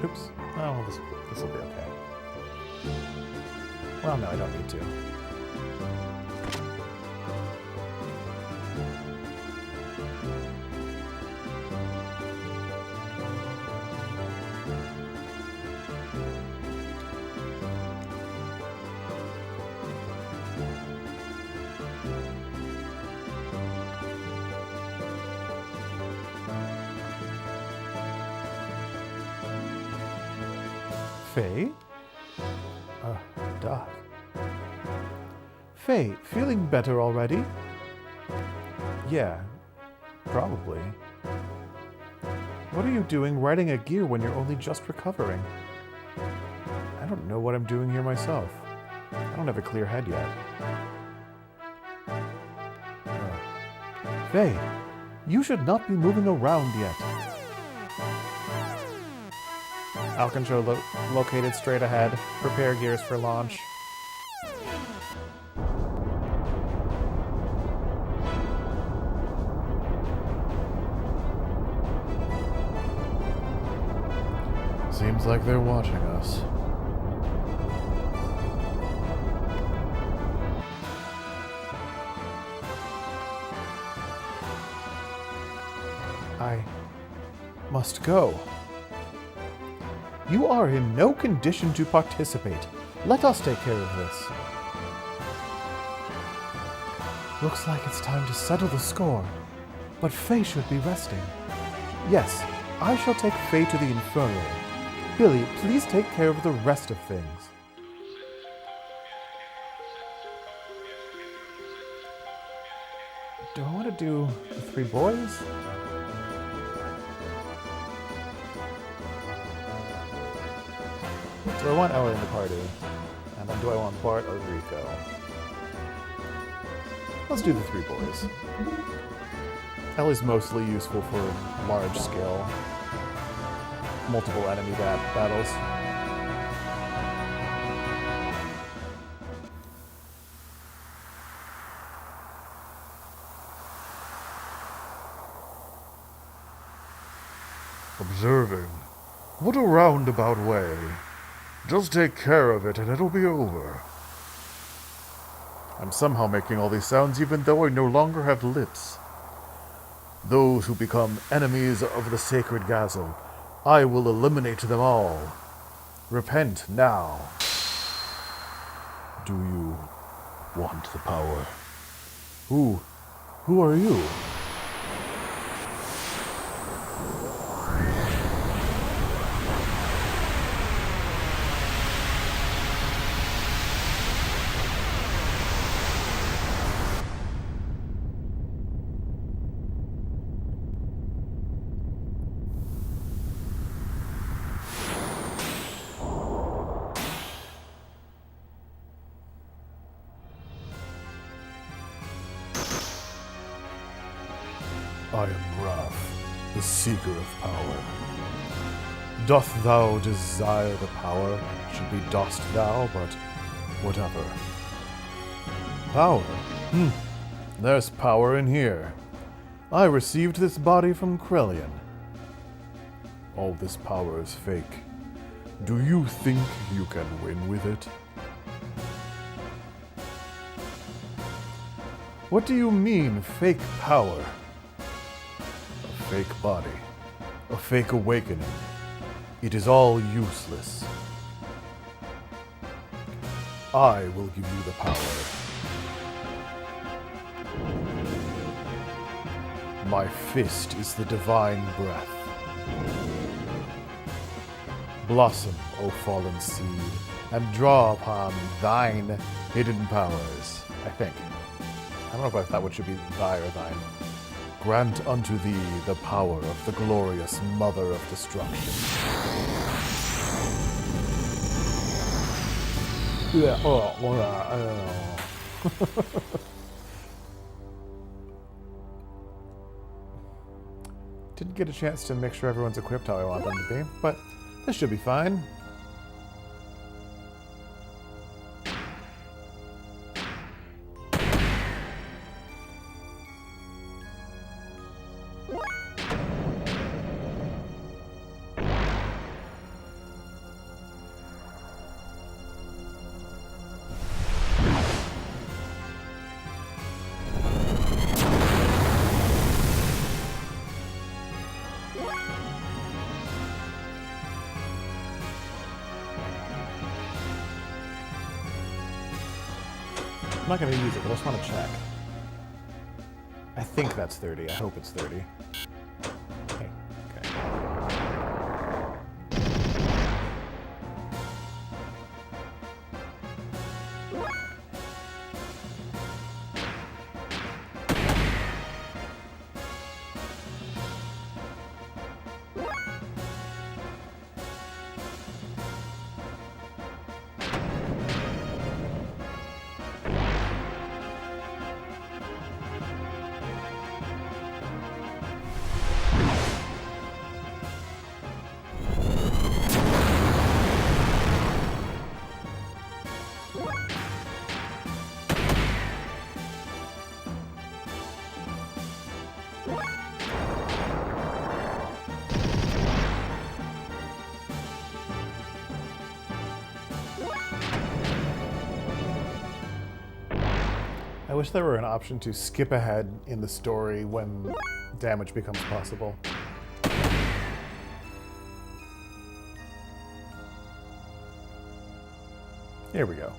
Oops. Oh, well, this will be okay. Well, no, I don't need to. Faye? Doc. Faye, feeling better already? Yeah, probably. What are you doing riding a gear when you're only just recovering? I don't know what I'm doing here myself. I don't have a clear head yet. Faye, you should not be moving around yet. Alkanshel located straight ahead. Prepare gears for launch. Seems like they're watching us. I must go. You are in no condition to participate. Let us take care of this. Looks like it's time to settle the score. But Faye should be resting. Yes, I shall take Faye to the infirmary. Billy, please take care of the rest of things. Do I want to do the three boys? Do I want Ellie in the party? And then do I want Bart or Rico? Let's do the three boys. Ellie's mostly useful for large-scale, multiple enemy battles. Observing. What a roundabout way. Just take care of it and it'll be over. I'm somehow making all these sounds even though I no longer have lips. Those who become enemies of the sacred Gazel, I will eliminate them all. Repent now. Do you want the power? Who are you? I am Wrath, the seeker of power. Doth thou desire the power? Should be dost thou, but whatever. Power? There's power in here. I received this body from Krellian. All this power is fake. Do you think you can win with it? What do you mean, fake power? A fake body. A fake awakening. It is all useless. I will give you the power. My fist is the divine breath. Blossom, O fallen seed, and draw upon thine hidden powers. I think. I don't know if that one should be thy or thine. Grant unto thee the power of the glorious Mother of Destruction. Yeah, I don't know. Didn't get a chance to make sure everyone's equipped how I want them to be, but this should be fine. I'm not going to use it, but I just want to check. I think that's 30. I hope it's 30. Okay. I wish there were an option to skip ahead in the story when damage becomes possible. Here we go.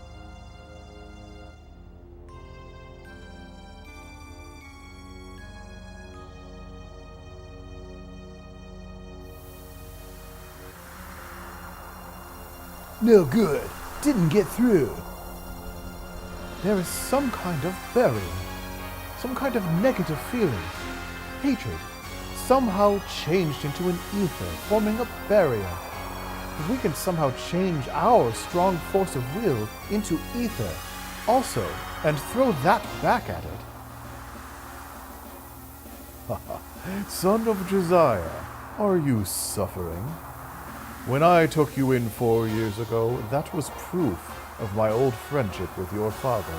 No good. Didn't get through. There is some kind of barrier. Some kind of negative feeling. Hatred. Somehow changed into an ether, forming a barrier. If we can somehow change our strong force of will into ether, also, and throw that back at it. Son of Josiah, are you suffering? When I took you in 4 years ago, that was proof of my old friendship with your father.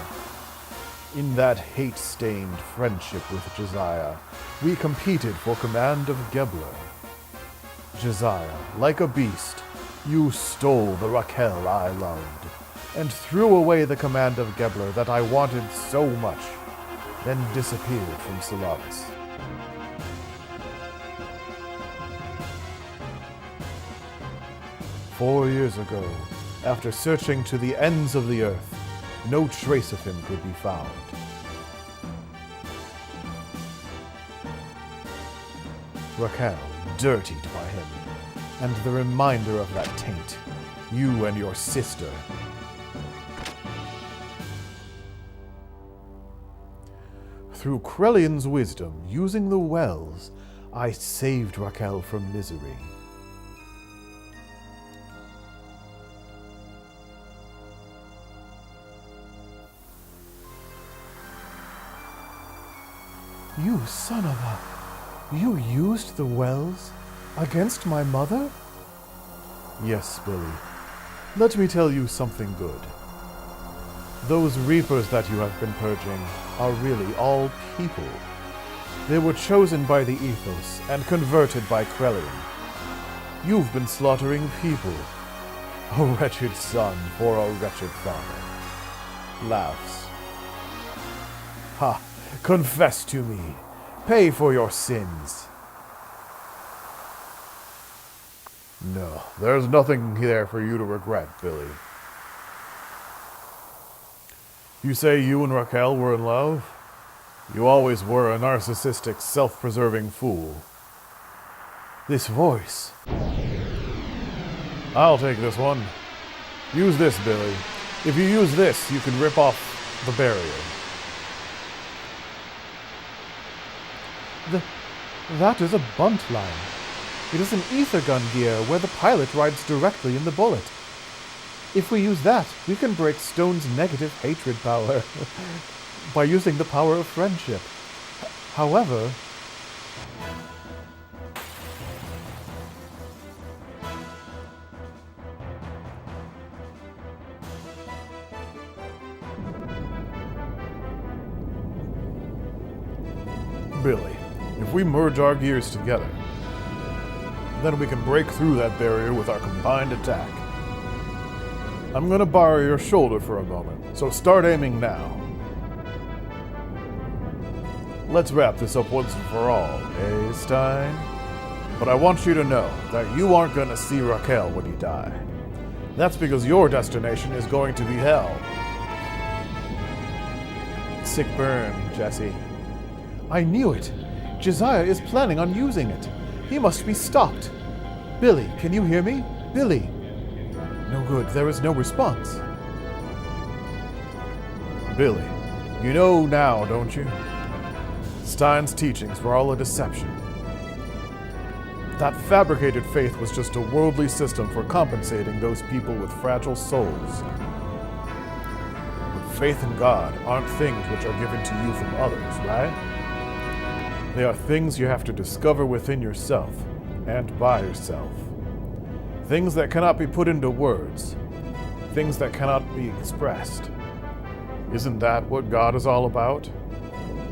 In that hate-stained friendship with Josiah, we competed for command of Gebler. Josiah, like a beast, you stole the Raquel I loved, and threw away the command of Gebler that I wanted so much, then disappeared from Solaris. "4 years ago, after searching to the ends of the earth, no trace of him could be found. Raquel, dirtied by him, and the reminder of that taint, you and your sister. Through Krelian's wisdom, using the wells, I saved Raquel from misery. You son of a... You used the wells against my mother? Yes, Billy. Let me tell you something good. Those reapers that you have been purging are really all people. They were chosen by the ethos and converted by Krelian. You've been slaughtering people. A wretched son for a wretched father. Laughs. Ha! Confess to me. Pay for your sins. No, there's nothing there for you to regret, Billy. You say you and Raquel were in love? You always were a narcissistic, self-preserving fool. This voice. I'll take this one. Use this, Billy. If you use this, you can rip off the barrier. That is a bunt line. It is an ether gun gear where the pilot rides directly in the bullet. If we use that, we can break Stone's negative hatred power by using the power of friendship. However... Billy, if we merge our gears together, then we can break through that barrier with our combined attack. I'm gonna borrow your shoulder for a moment, so start aiming now. Let's wrap this up once and for all, eh, Stein? But I want you to know that you aren't gonna see Raquel when you die. That's because your destination is going to be hell. sick burn, Jesse. I knew it. Josiah is planning on using it. He must be stopped. Billy, can you hear me? Billy. No good. There is no response. Billy, you know now, don't you? Stein's teachings were all a deception. That fabricated faith was just a worldly system for compensating those people with fragile souls. But faith in God aren't things which are given to you from others, right? They are things you have to discover within yourself and by yourself. Things that cannot be put into words. Things that cannot be expressed. Isn't that what God is all about?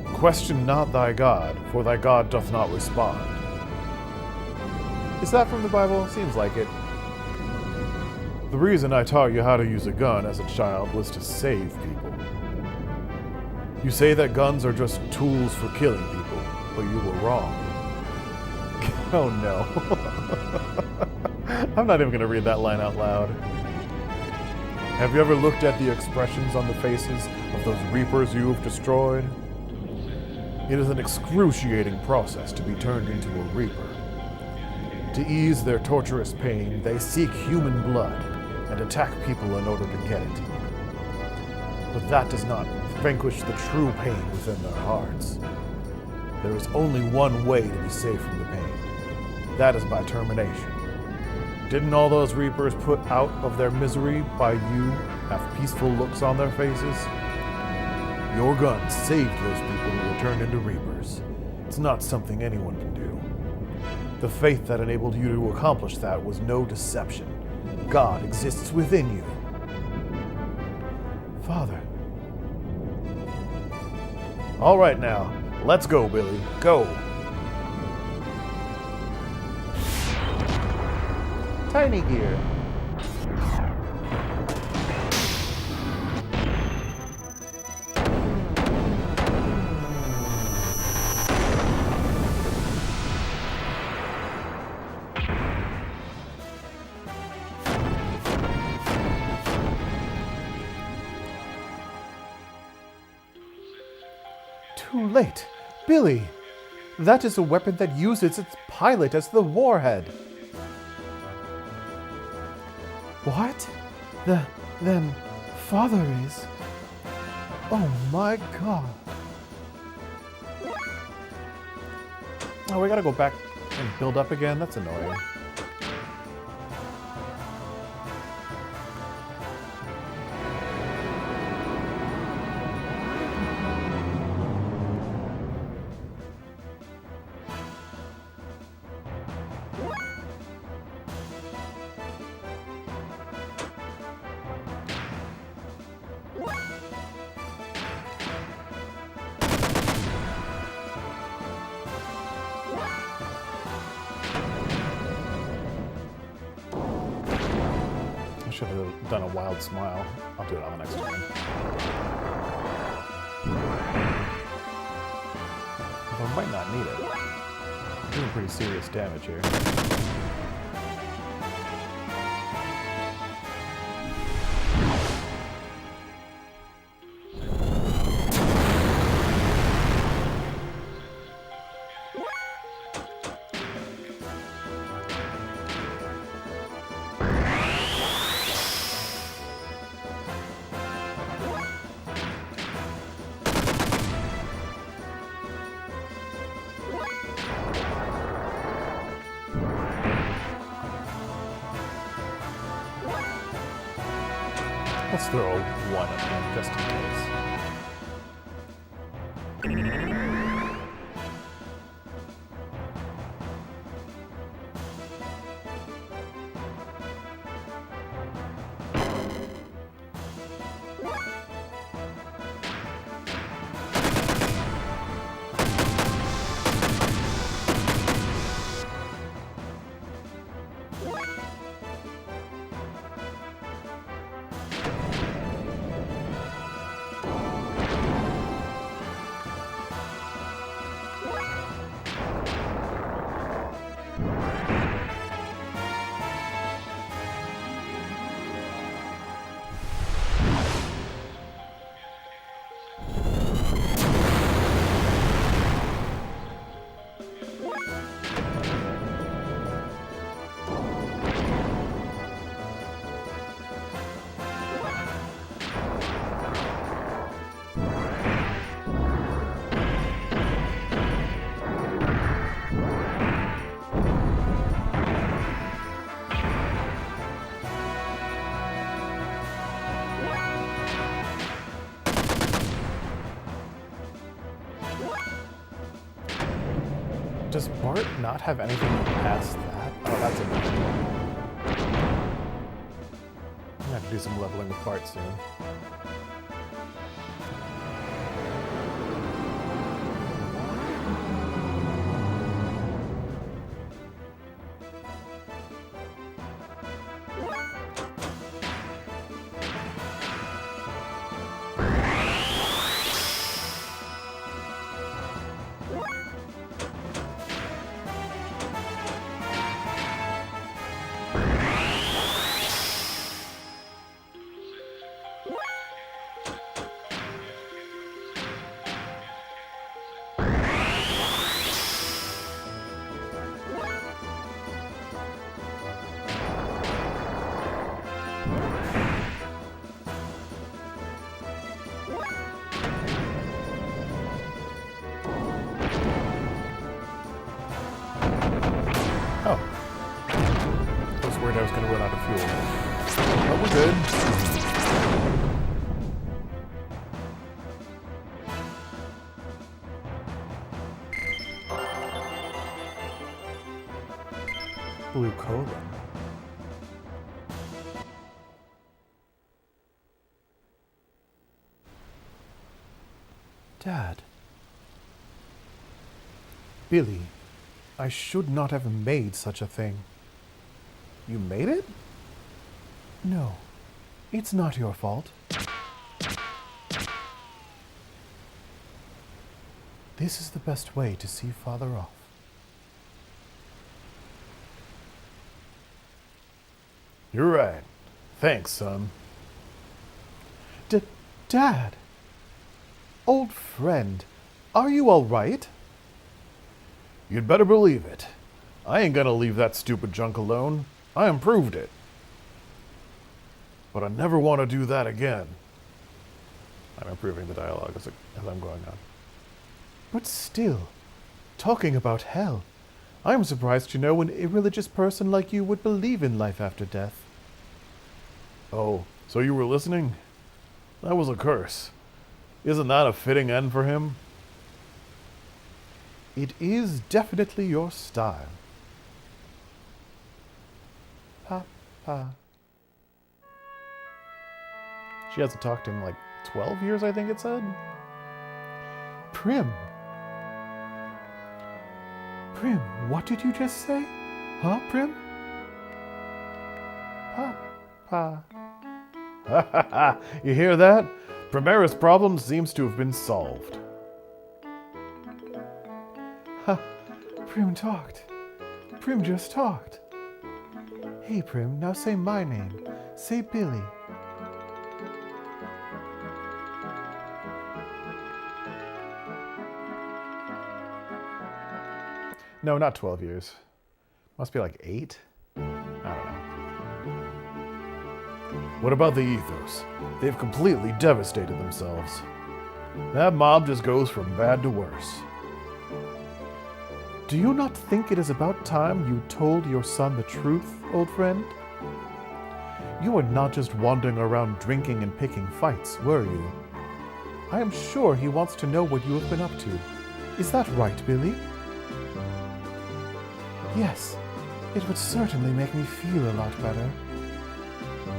Question not thy God, for thy God doth not respond. Is that from the Bible? Seems like it. The reason I taught you how to use a gun as a child was to save people. You say that guns are just tools for killing people, but you were wrong. Oh no. I'm not even going to read that line out loud. Have you ever looked at the expressions on the faces of those reapers you've destroyed? It is an excruciating process to be turned into a reaper. To ease their torturous pain, they seek human blood and attack people in order to get it. But that does not vanquish the true pain within their hearts. There is only one way to be saved from the pain. That is by termination. Didn't all those reapers put out of their misery by you have peaceful looks on their faces? Your gun saved those people who were turned into reapers. It's not something anyone can do. The faith that enabled you to accomplish that was no deception. God exists within you. Father. All right now, let's go, Billy. Go. Tiny gear. Too late. Billy! That is a weapon that uses its pilot as the warhead. What? Then Father is... Oh my God. Oh, we gotta go back and build up again? That's annoying. I should have done a wild smile. I'll do it on the next turn. Although I might not need it. I'm doing pretty serious damage here. Let's throw a 1 at him, just in case. Does Bart not have anything past that? Oh, that's annoying. I'm gonna have to do some leveling with Bart soon. Oh. I was worried I was going to run out of fuel. But we're good. Blue colon. Dad. Billy. I should not have made such a thing. You made it? No, it's not your fault. This is the best way to see Father off. You're right. Thanks, son. Dad! Old friend, are you all right? You'd better believe it. I ain't gonna leave that stupid junk alone. I improved it. But I never want to do that again. I'm improving the dialogue as I'm going on. But still, talking about hell, I'm surprised to know an irreligious person like you would believe in life after death. Oh, so you were listening? That was a curse. Isn't that a fitting end for him? It is definitely your style. Papa. She hasn't talked in like 12 years, I think it said. Prim. Prim, what did you just say? Huh, Prim? Papa. Ha ha ha! You hear that? Primera's problem seems to have been solved. Ha! Prim talked. Prim just talked. Hey, Prim, now say my name. Say Billy. No, not 12 years. Must be like 8? I don't know. What about the ethos? They've completely devastated themselves. That mob just goes from bad to worse. Do you not think it is about time you told your son the truth, old friend? You were not just wandering around drinking and picking fights, were you? I am sure he wants to know what you have been up to. Is that right, Billy? Yes, it would certainly make me feel a lot better.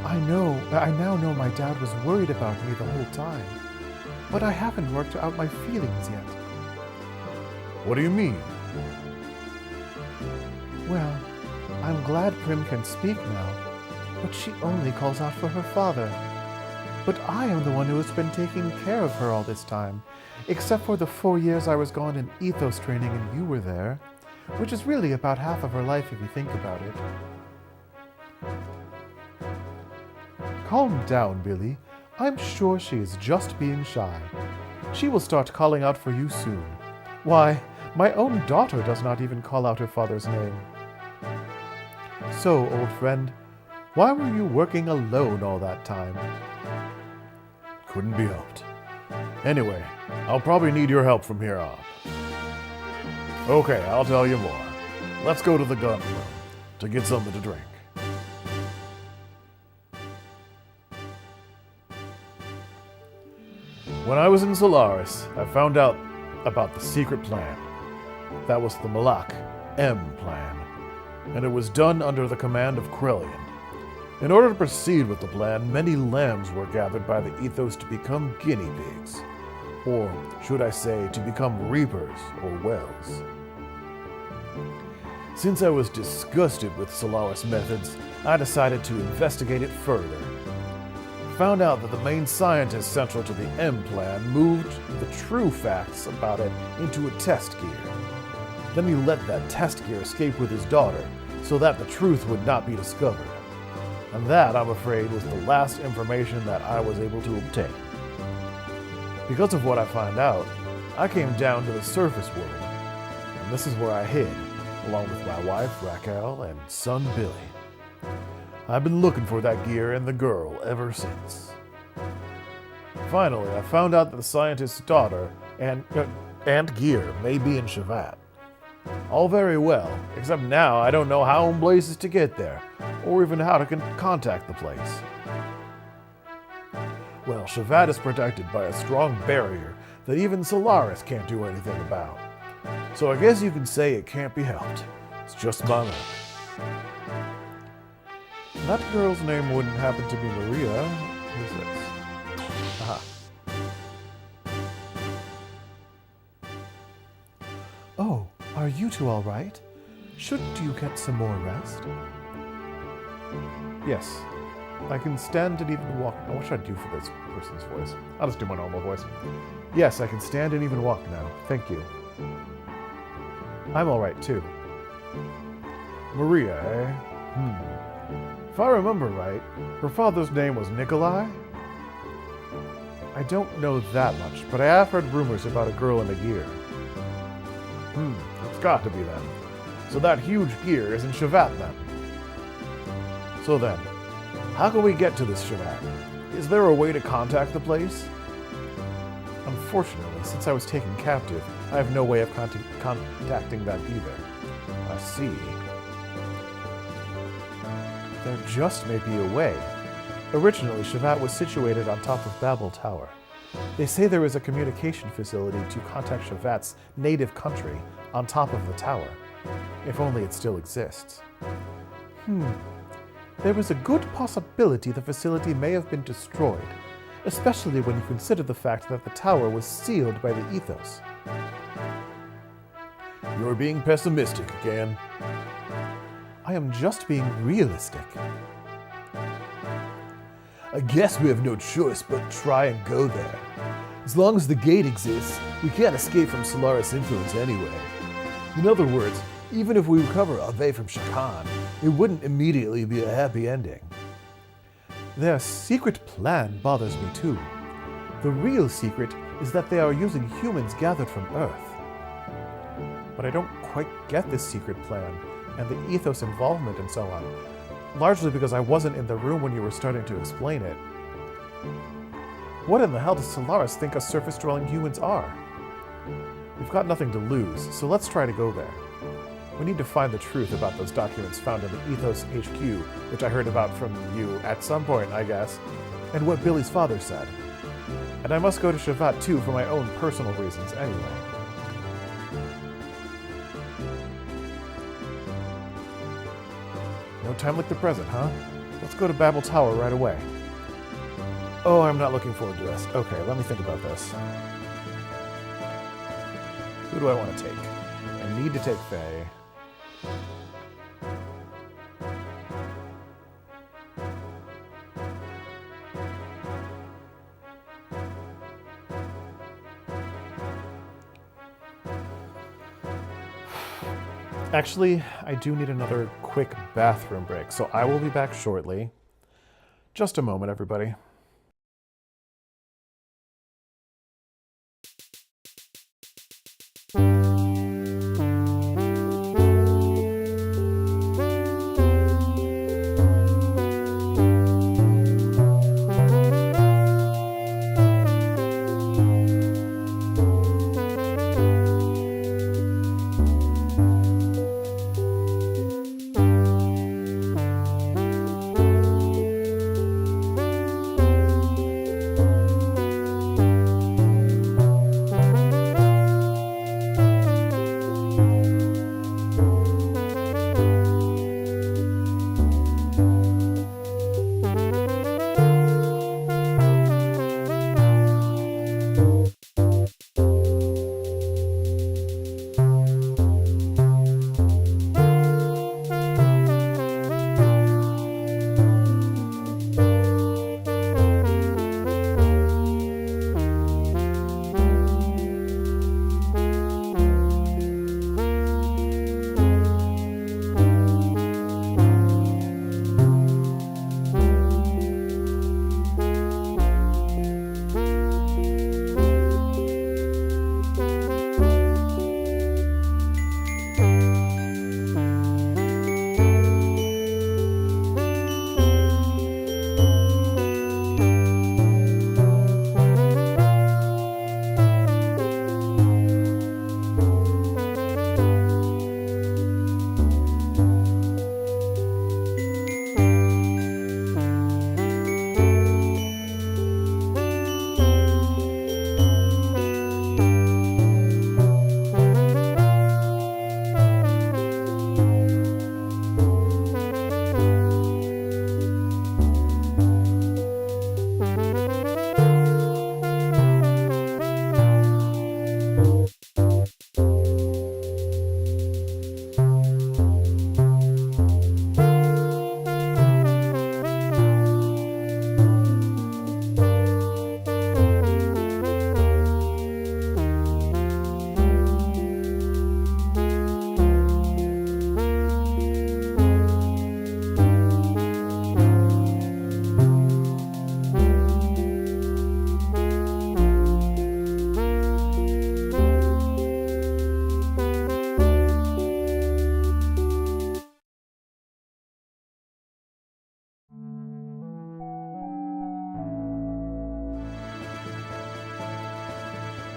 I now know my dad was worried about me the whole time, but I haven't worked out my feelings yet. What do you mean? Well, I'm glad Prim can speak now, but she only calls out for her father. But I am the one who has been taking care of her all this time, except for the 4 years I was gone in ethos training and you were there, which is really about half of her life if you think about it. Calm down, Billy. I'm sure she is just being shy. She will start calling out for you soon. Why, my own daughter does not even call out her father's name. So, old friend, why were you working alone all that time? Couldn't be helped. Anyway, I'll probably need your help from here on. Okay, I'll tell you more. Let's go to the gun room to get something to drink. When I was in Solaris, I found out about the secret plan. That was the Malak M plan, and it was done under the command of Krellian. In order to proceed with the plan, many lambs were gathered by the ethos to become guinea pigs. Or, should I say, to become reapers or wells. Since I was disgusted with Solaris' methods, I decided to investigate it further. Found out that the main scientist central to the M plan moved the true facts about it into a test gear. Then he let that test gear escape with his daughter, so that the truth would not be discovered. And that, I'm afraid, was the last information that I was able to obtain. Because of what I find out, I came down to the surface world, and this is where I hid, along with my wife, Raquel, and son, Billy. I've been looking for that gear and the girl ever since. Finally, I found out that the scientist's daughter and gear may be in Shavat. All very well, except now I don't know how in blazes to get there, or even how to contact the place. Well, Shavat is protected by a strong barrier that even Solaris can't do anything about. So I guess you can say it can't be helped. It's just my luck. That girl's name wouldn't happen to be Maria. Who's this? Aha. Oh, are you two all right? Shouldn't you get some more rest? Yes. I can stand and even walk. What should I do for this person's voice? I'll just do my normal voice. Yes, I can stand and even walk now. Thank you. I'm all right, too. Maria, eh? If I remember right, her father's name was Nikolai? I don't know that much, but I have heard rumors about a girl in a gear. It's got to be them. So that huge gear is in Shavat then. So then, how can we get to this Shavat? Is there a way to contact the place? Unfortunately, since I was taken captive, I have no way of contacting that either. I see. There just may be a way. Originally, Shavat was situated on top of Babel Tower. They say there is a communication facility to contact Shavat's native country on top of the tower. If only it still exists. There is a good possibility the facility may have been destroyed, especially when you consider the fact that the tower was sealed by the ethos. You're being pessimistic again. I am just being realistic. I guess we have no choice but try and go there. As long as the gate exists, we can't escape from Solaris' influence anyway. In other words, even if we recover Ave from Shakan, it wouldn't immediately be a happy ending. Their secret plan bothers me too. The real secret is that they are using humans gathered from Earth. But I don't quite get this secret plan and the ethos involvement and so on, largely because I wasn't in the room when you were starting to explain it. What in the hell does Solaris think us surface-dwelling humans are? We've got nothing to lose, so let's try to go there. We need to find the truth about those documents found in the Ethos HQ, which I heard about from you at some point, I guess, and what Billy's father said. And I must go to Shavat too for my own personal reasons anyway. No time like the present, huh? Let's go to Babel Tower right away. Oh, I'm not looking forward to this. Okay, let me think about this. Who do I want to take? I need to take Faye. Actually, I do need another quick bathroom break, so I will be back shortly. Just a moment, everybody.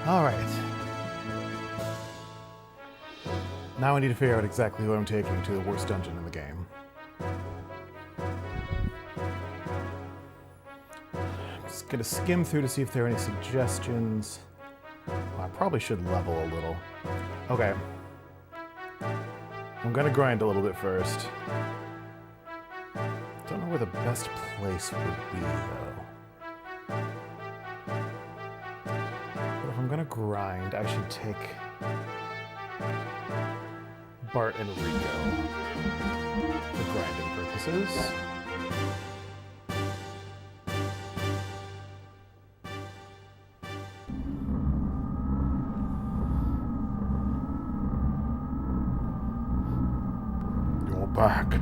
Alright. Now I need to figure out exactly who I'm taking to the worst dungeon in the game. I'm just gonna skim through to see if there are any suggestions. I probably should level a little. Okay. I'm gonna grind a little bit first. Don't know where the best place would be, though. But if I'm gonna grind, I should take Bart and Rico for grinding purposes. You're back.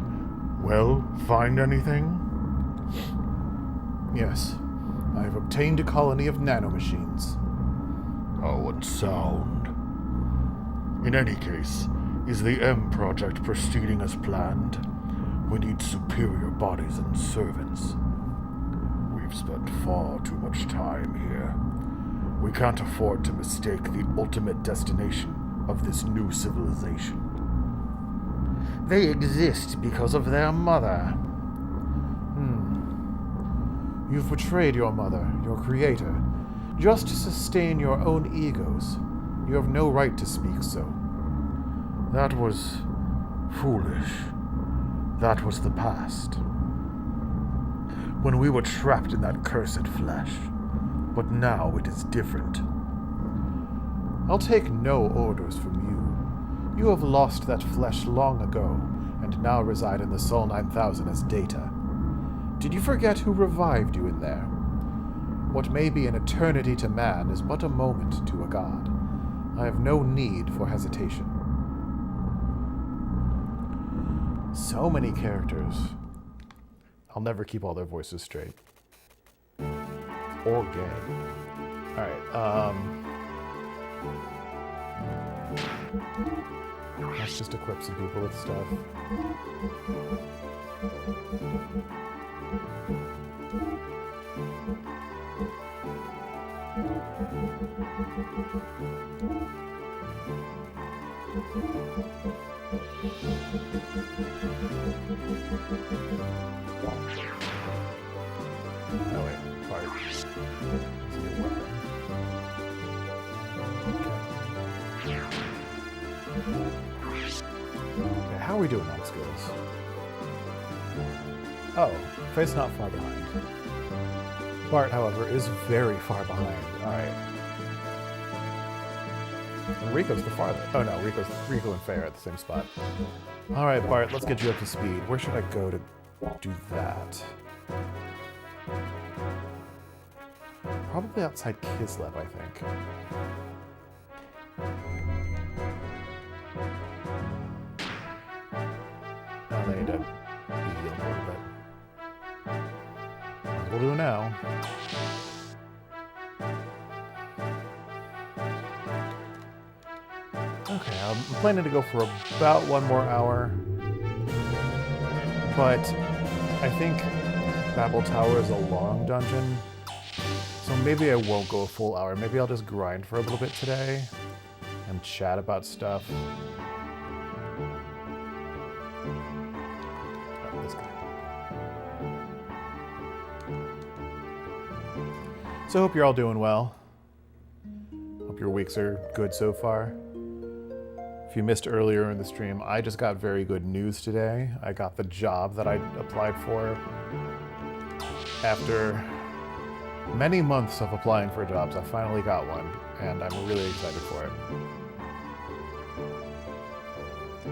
Well, find anything? Yes, I have obtained a colony of nanomachines. Oh, and sound. In any case, is the M project proceeding as planned? We need superior bodies and servants. We've spent far too much time here. We can't afford to mistake the ultimate destination of this new civilization. They exist because of their mother. You've betrayed your mother, your creator, just to sustain your own egos. You have no right to speak so. That was foolish. That was the past. When we were trapped in that cursed flesh. But now it is different. I'll take no orders from you. You have lost that flesh long ago, and now reside in the Sol 9000 as data. Did you forget who revived you in there? What may be an eternity to man is but a moment to a god. I have no need for hesitation. So many characters. I'll never keep all their voices straight. Or gay. Alright, let's just equip some people with stuff. Oh wait, fire. Let's get a weapon. Okay, how are we doing on skills? Oh, Faith's not far behind. Bart, however, is very far behind. Alright. And Rico's the farthest. Oh no, Rico and Faye are at the same spot. Alright, Bart, let's get you up to speed. Where should I go to do that? Probably outside Kislev, I think. Oh, they need to be healed a little bit. We'll do now. Okay, I'm planning to go for about 1 more hour. But I think Babel Tower is a long dungeon. So maybe I won't go a full hour. Maybe I'll just grind for a little bit today and chat about stuff. Oh, this guy. So hope you're all doing well. Hope your weeks are good so far. If you missed earlier in the stream, I just got very good news today. I got the job that I applied for after many months of applying for jobs. I finally got one, and I'm really excited for it.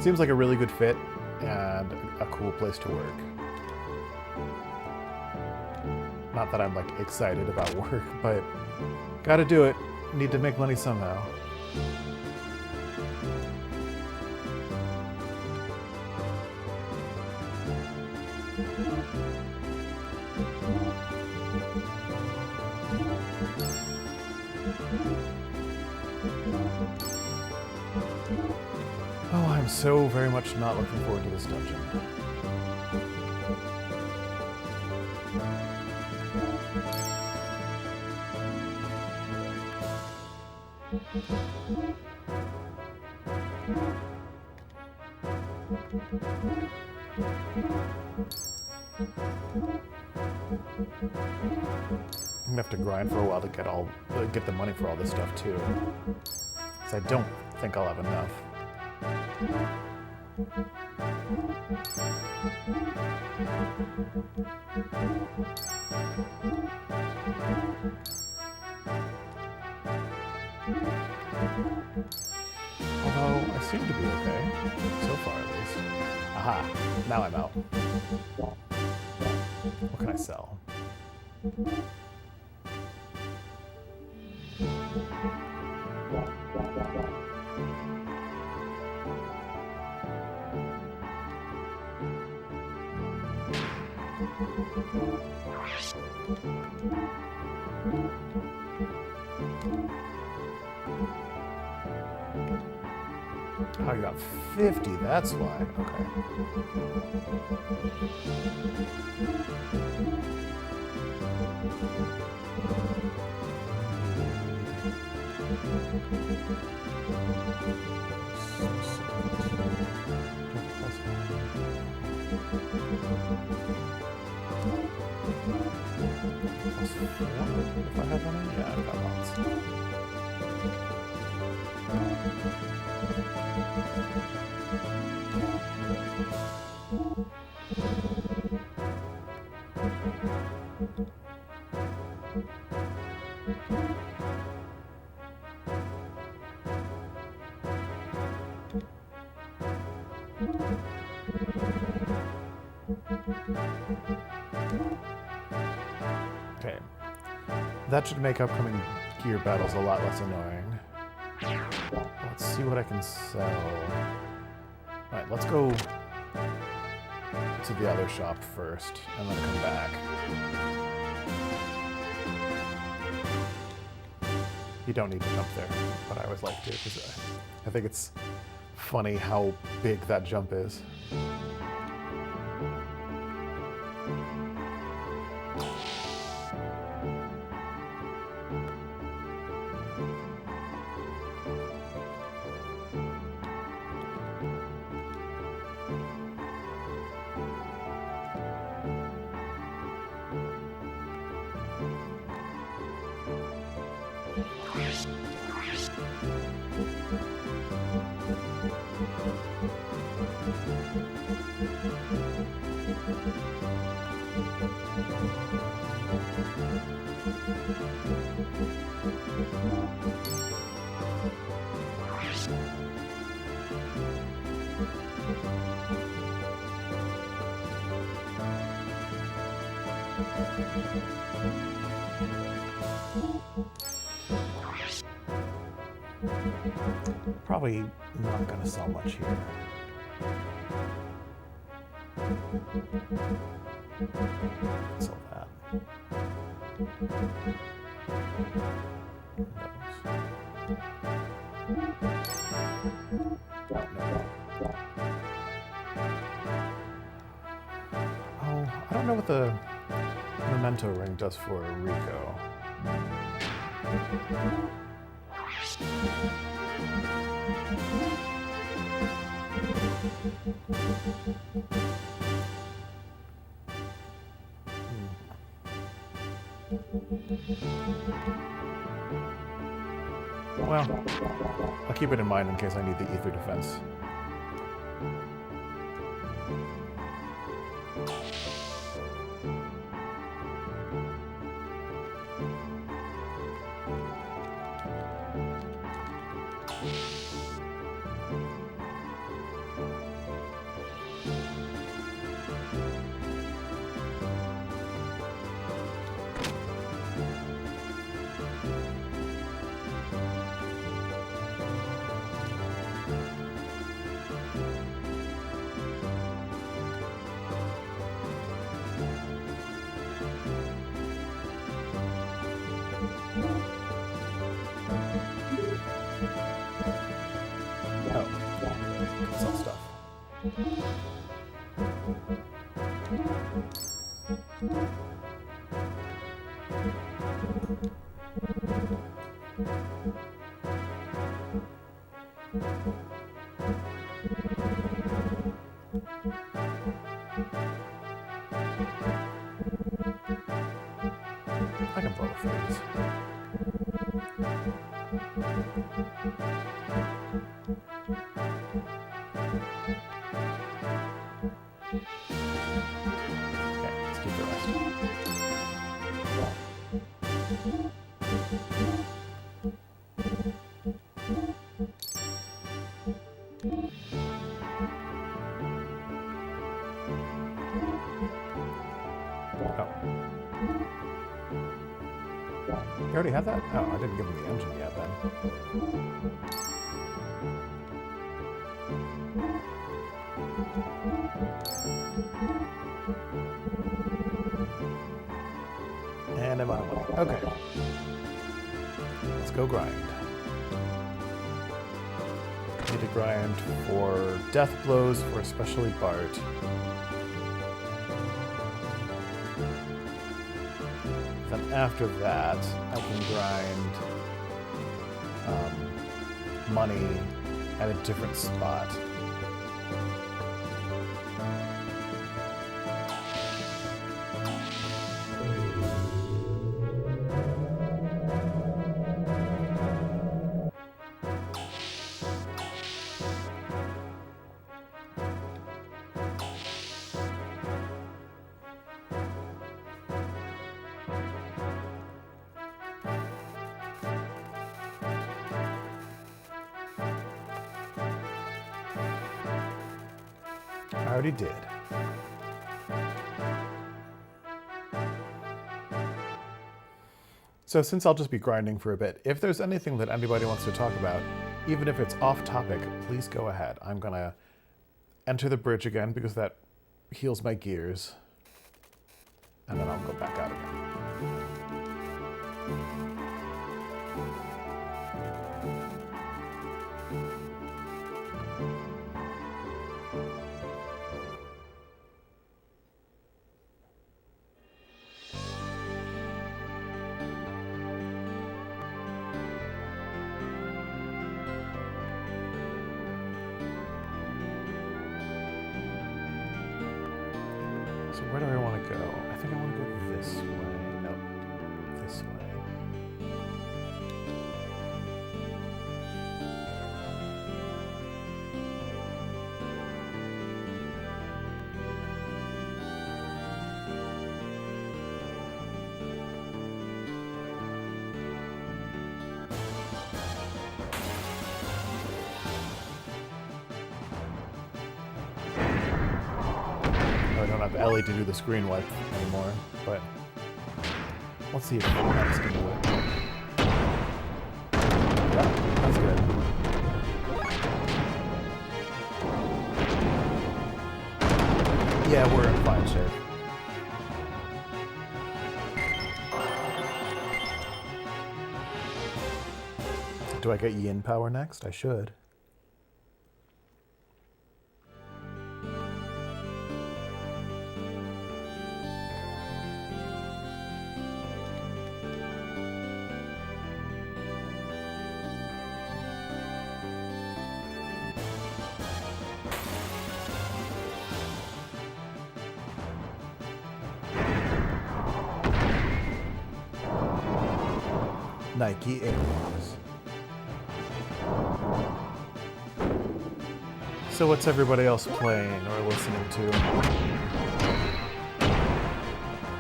Seems like a really good fit and a cool place to work. Not that I'm like excited about work, but gotta do it. Need to make money somehow. Oh, I'm so very much not looking forward to this dungeon. I'm gonna have to grind for a while to get the money for all this stuff too. 'Cause I don't think I'll have enough. Although I seem to be okay so far, at least. Aha! Now I'm out. What can I sell? Oh, you got 50, that's why. Okay. Plus 4, if I have any? Yeah, I've got lots. Okay. That should make upcoming gear battles a lot less annoying. Let's see what I can sell. Alright, let's go to the other shop first, and then come back. You don't need to jump there, but I always like to, because I think it's funny how big that jump is. Probably not going to sell much here. Sell that. Oh, I don't know what the memento ring does for Rico. Well, I'll keep it in mind in case I need the ether defense. Sell stuff. Xenogears. Okay, let's keep the rest. Oh. You already have that? Oh, I didn't give him the engine yet then. And I'm out of money. Okay. Let's go grind. Need to grind for death blows for especially Bart. Then after that, I can grind money at a different spot. I already did. So since I'll just be grinding for a bit, if there's anything that anybody wants to talk about, even if it's off topic, please go ahead. I'm gonna enter the bridge again because that heals my gears. And then I'll go back out again. So where do I want to go? I think I want to go this way. No, this way. I don't have Ellie to do the screen wipe anymore, but let's see if Max can do it. Yeah, that's good. Yeah, we're in fine shape. Do I get yin power next? I should. Nike Air Force. So what's everybody else playing or listening to?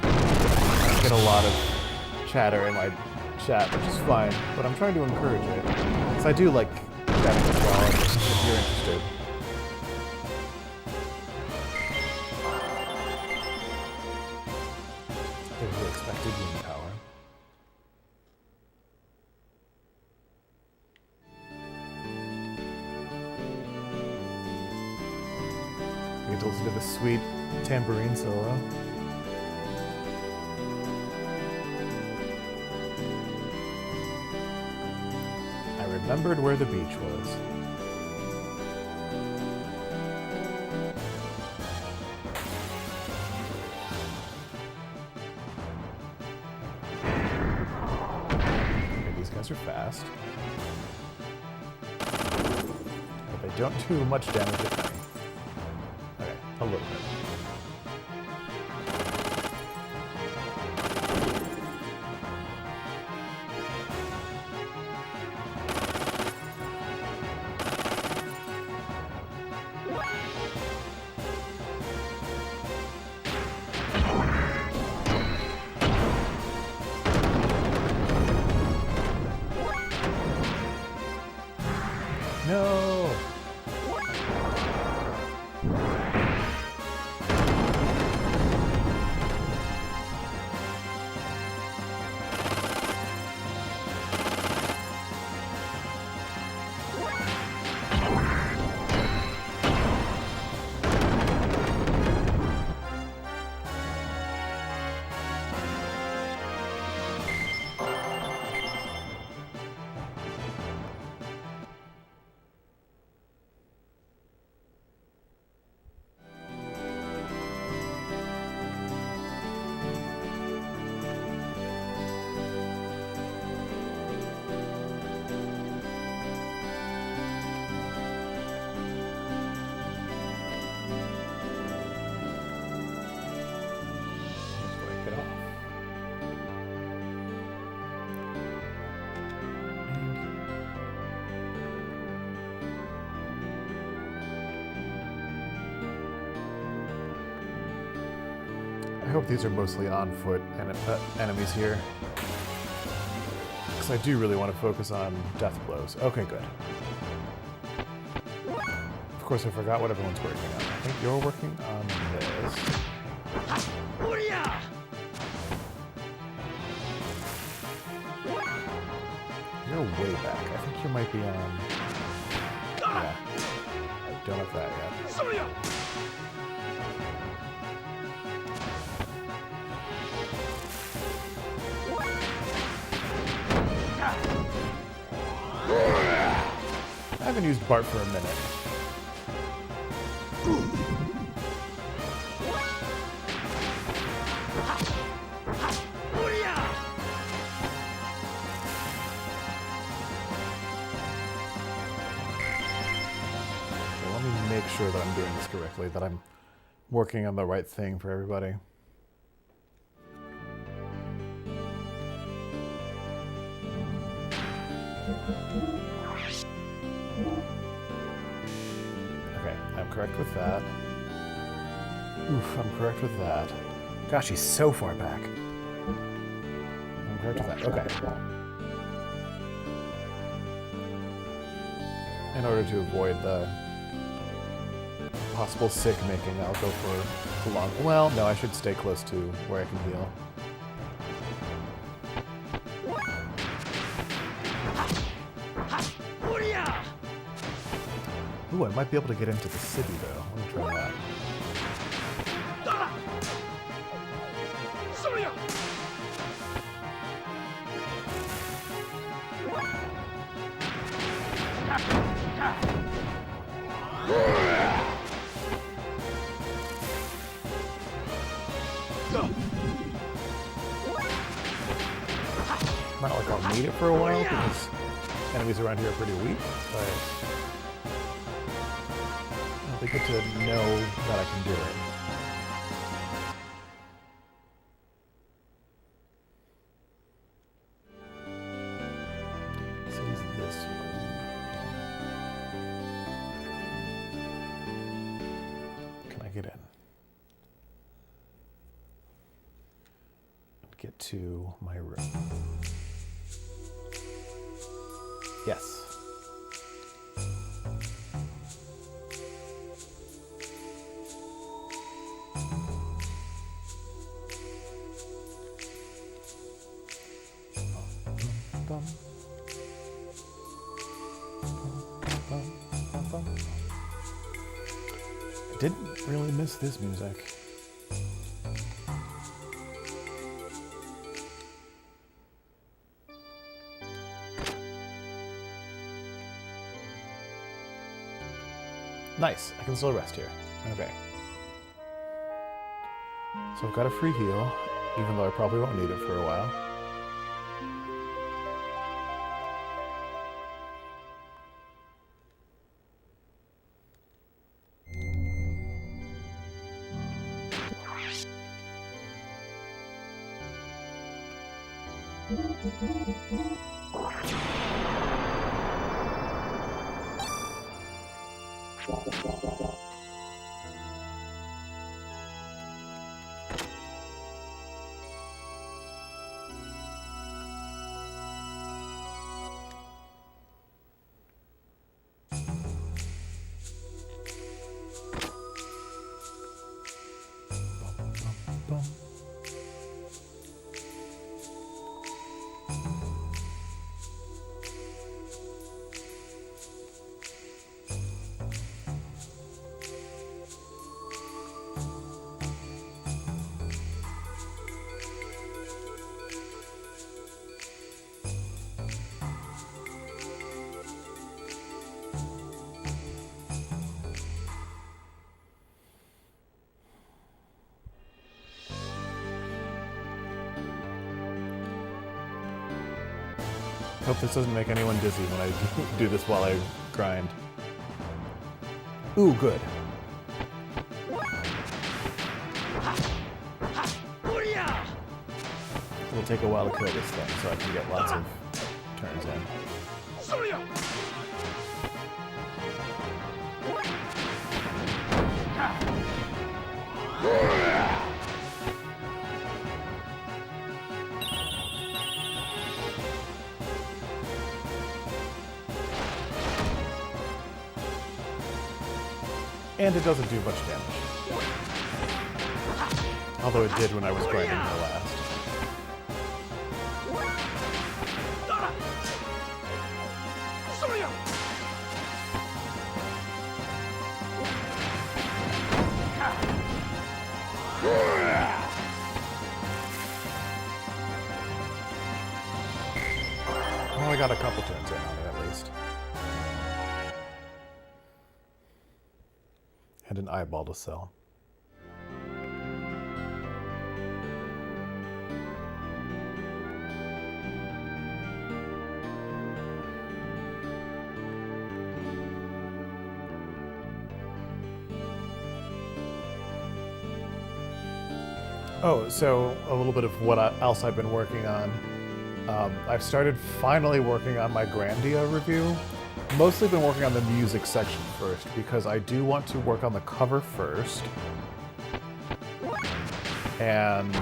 I get a lot of chatter in my chat, which is fine, but I'm trying to encourage it. Because I do like chatting as well, if you're interested. There's the expected yin power. We get to listen to the sweet tambourine solo. I remembered where the beach was. Okay, these guys are fast. But they don't do much damage if any. Okay, a little bit. No! I hope these are mostly on foot enemies here. Because I do really want to focus on death blows. Okay, good. Of course, I forgot what everyone's working on. I think you're working on this. You're way back. I think you might be on... Yeah. I don't have that yet. I haven't used Bart for a minute. Okay, let me make sure that I'm doing this correctly, that I'm working on the right thing for everybody. Okay, I'm correct with that. Oof, I'm correct with that. Gosh, he's so far back. I'm correct with that. Okay. In order to avoid the possible sick making, I'll go for the long... Well, no, I should stay close to where I can heal. Ooh, I might be able to get into the city, though. Let me try that. Not like I'll need it for a while, because enemies around here are pretty weak, but... It'd be good to know that I can do it. So use this one. Can I get in? Get to my room. Yes. I didn't really miss this music. Nice, I can still rest here. Okay. So I've got a free heal, even though I probably won't need it for a while. Hope this doesn't make anyone dizzy when I do this while I grind. Ooh, good. It'll take a while to kill this thing, so I can get lots of turns in. And it doesn't do much damage. Although it did when I was grinding here last. Well, I got a couple turns in on it at least. And an eyeball to sell. Oh, so a little bit of what else I've been working on. I've started finally working on my Grandia review. Mostly been working on the music section first, because I do want to work on the cover first. And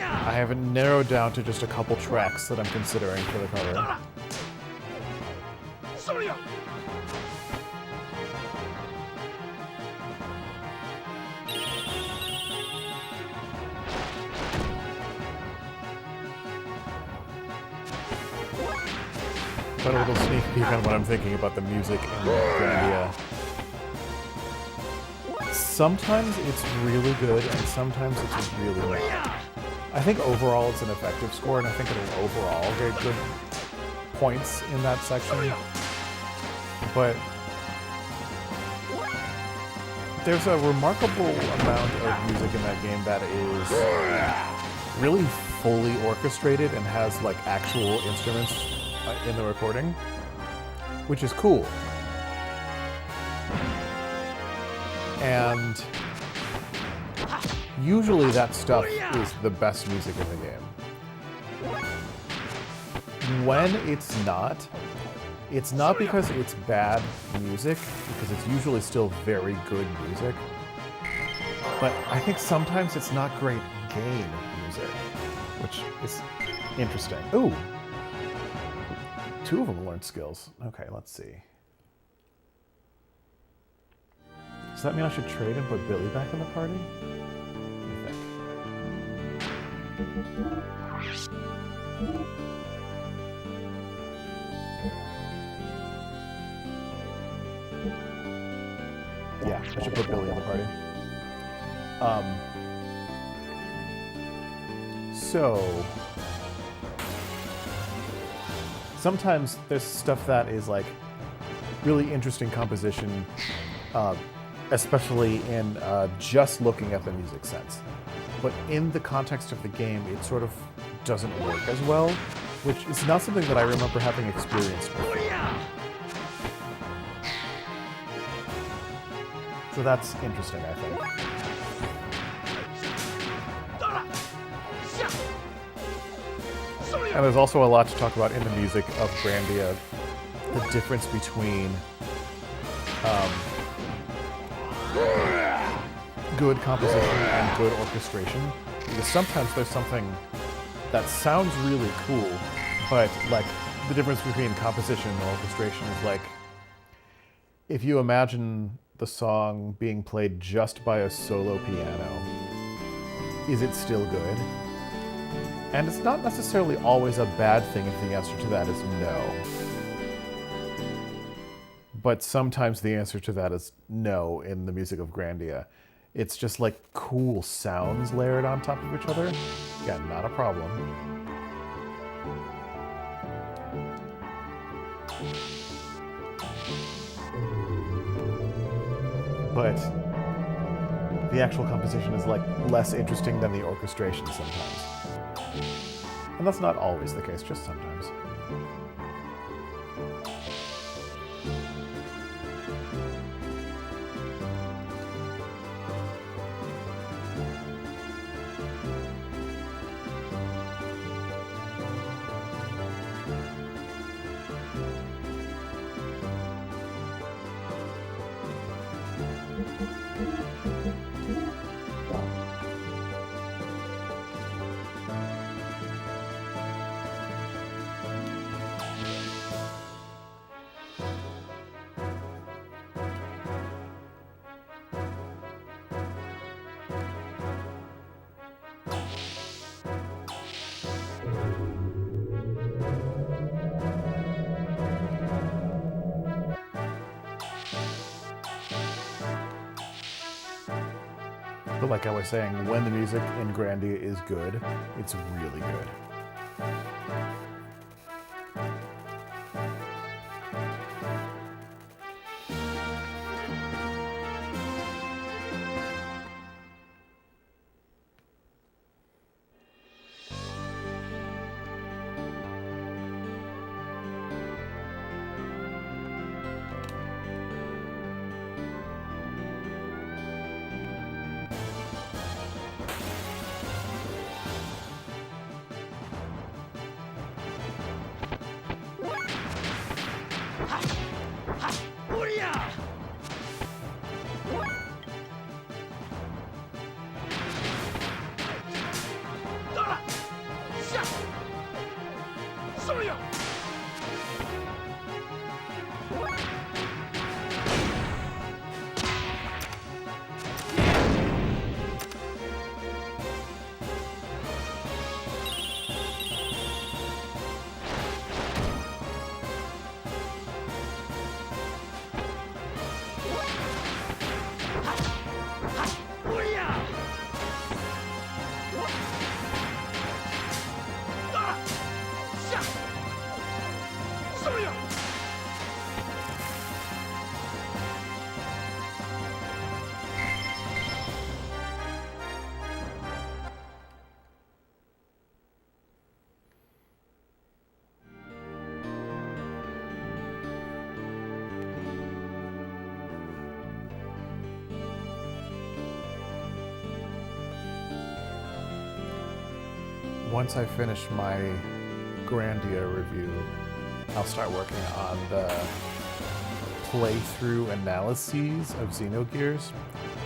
I have it narrowed down to just a couple tracks that I'm considering for the cover. But a little sneak peek on what I'm thinking about the music in Grandia. Sometimes it's really good, and sometimes it's really not. I think overall it's an effective score, and I think it'll overall get good points in that section. But there's a remarkable amount of music in that game that is really fully orchestrated and has like actual instruments in the recording, which is cool. And usually that stuff is the best music in the game. When it's not because it's bad music, because it's usually still very good music. But I think sometimes it's not great game music, which is interesting. Ooh! Two of them learned skills. Okay, let's see. Does that mean I should trade and put Billy back in the party? What do you think? Yeah, I should put Billy in the party. So sometimes there's stuff that is like really interesting composition, especially in just looking at the music sense. But in the context of the game, it sort of doesn't work as well, which is not something that I remember having experienced before. So that's interesting, I think. And there's also a lot to talk about in the music of Grandia. The difference between good composition and good orchestration. Because sometimes there's something that sounds really cool, but like the difference between composition and orchestration is like, if you imagine the song being played just by a solo piano, is it still good? And it's not necessarily always a bad thing if the answer to that is no. But sometimes the answer to that is no in the music of Grandia. It's just like cool sounds layered on top of each other. Yeah, not a problem. But the actual composition is like less interesting than the orchestration sometimes. And And that's not always the case, just sometimes. But like I was saying, when the music in Grandia is good, it's really good. Once I finish my Grandia review, I'll start working on the playthrough analyses of Xenogears.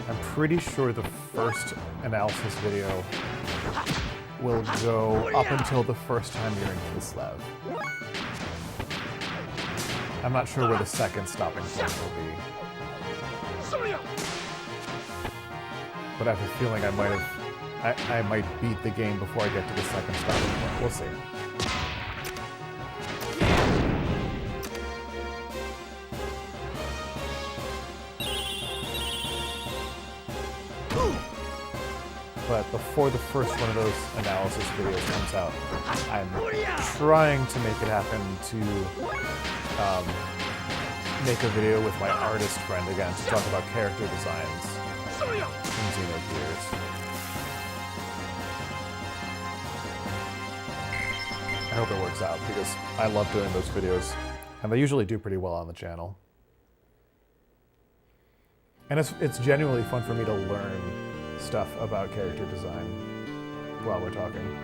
I'm pretty sure the first analysis video will go up until the first time you're in Kislev. I'm not sure where the second stopping point will be. But I have a feeling I might beat the game before I get to the second stopping point. We'll see. But before the first one of those analysis videos comes out, I'm trying to make it happen to make a video with my artist friend again to talk about character designs in Xenogears. I hope it works out because I love doing those videos and they usually do pretty well on the channel. And it's genuinely fun for me to learn stuff about character design while we're talking.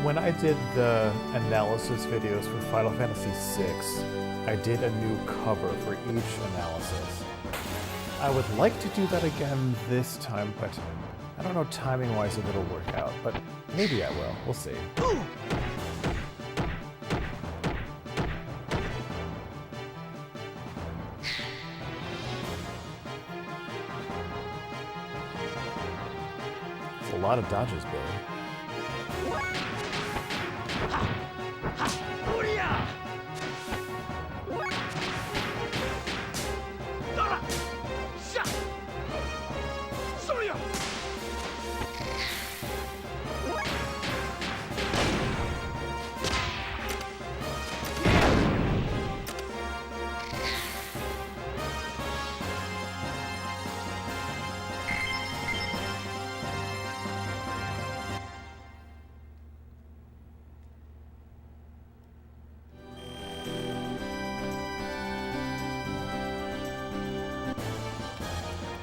When I did the analysis videos for Final Fantasy VI, I did a new cover for each analysis. I would like to do that again this time, but I don't know timing-wise if it'll work out, but maybe I will. We'll see. It's a lot of dodges, Billy.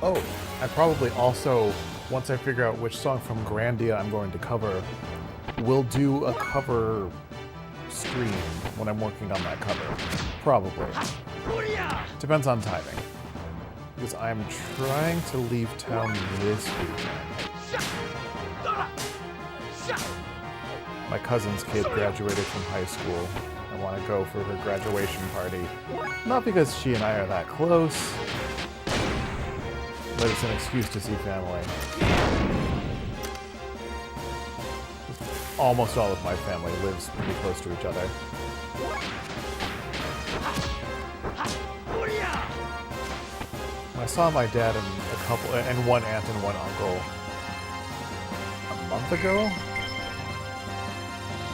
Oh, I probably also, once I figure out which song from Grandia I'm going to cover, will do a cover stream when I'm working on that cover. Probably. Depends on timing. Because I'm trying to leave town this weekend. My cousin's kid graduated from high school. I want to go for her graduation party. Not because she and I are that close, but it's an excuse to see family. Almost all of my family lives pretty close to each other. I saw my dad and one aunt and one uncle a month ago,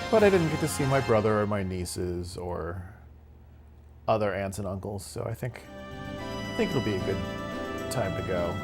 but I didn't get to see my brother or my nieces or other aunts and uncles, so I think it'll be a good time to go.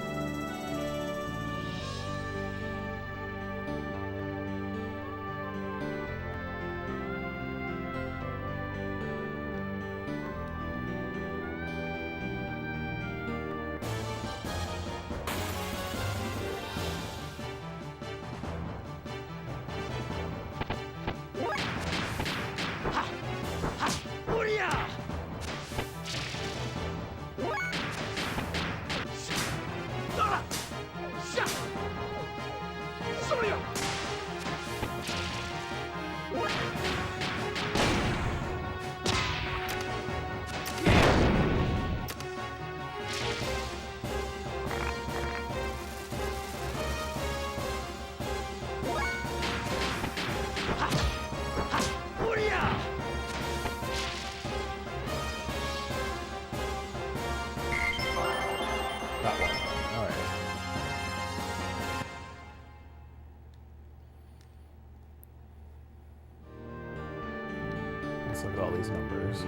Let's look at all these numbers.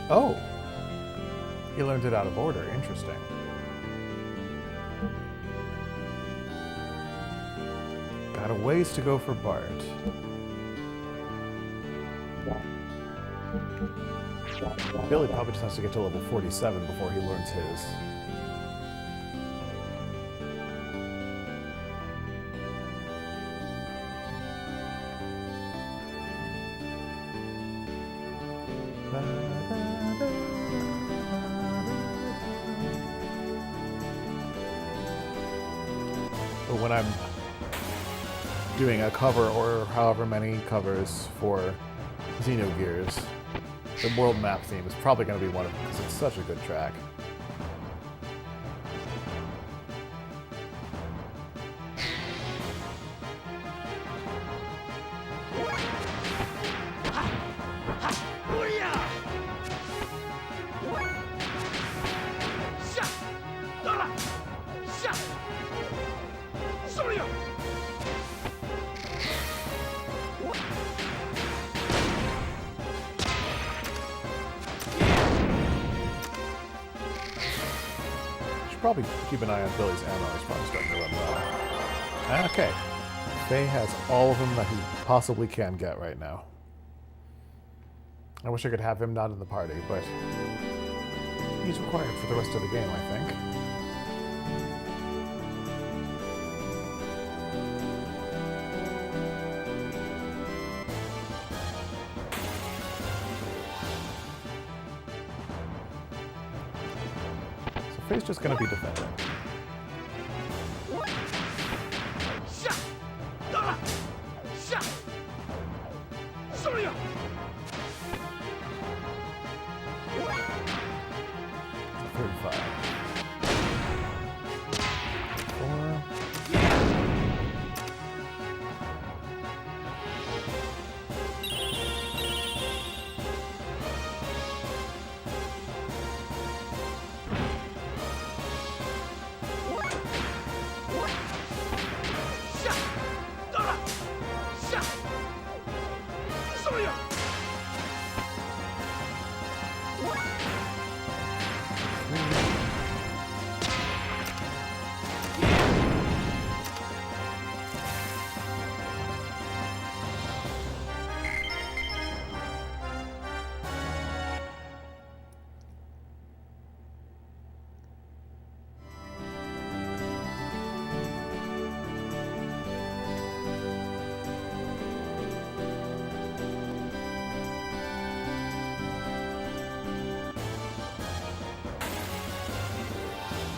Oh! He learned it out of order. Interesting. Got a ways to go for Bart. Billy probably just has to get to level 47 before he learns his. But when I'm doing a cover or however many covers for Xenogears, the world map theme is probably going to be one of them because it's such a good track. Probably keep an eye on Billy's ammo. He's probably starting to run low. Okay. Faye has all of them that he possibly can get right now. I wish I could have him not in the party, but he's required for the rest of the game, I think. Faye's just going to be defending.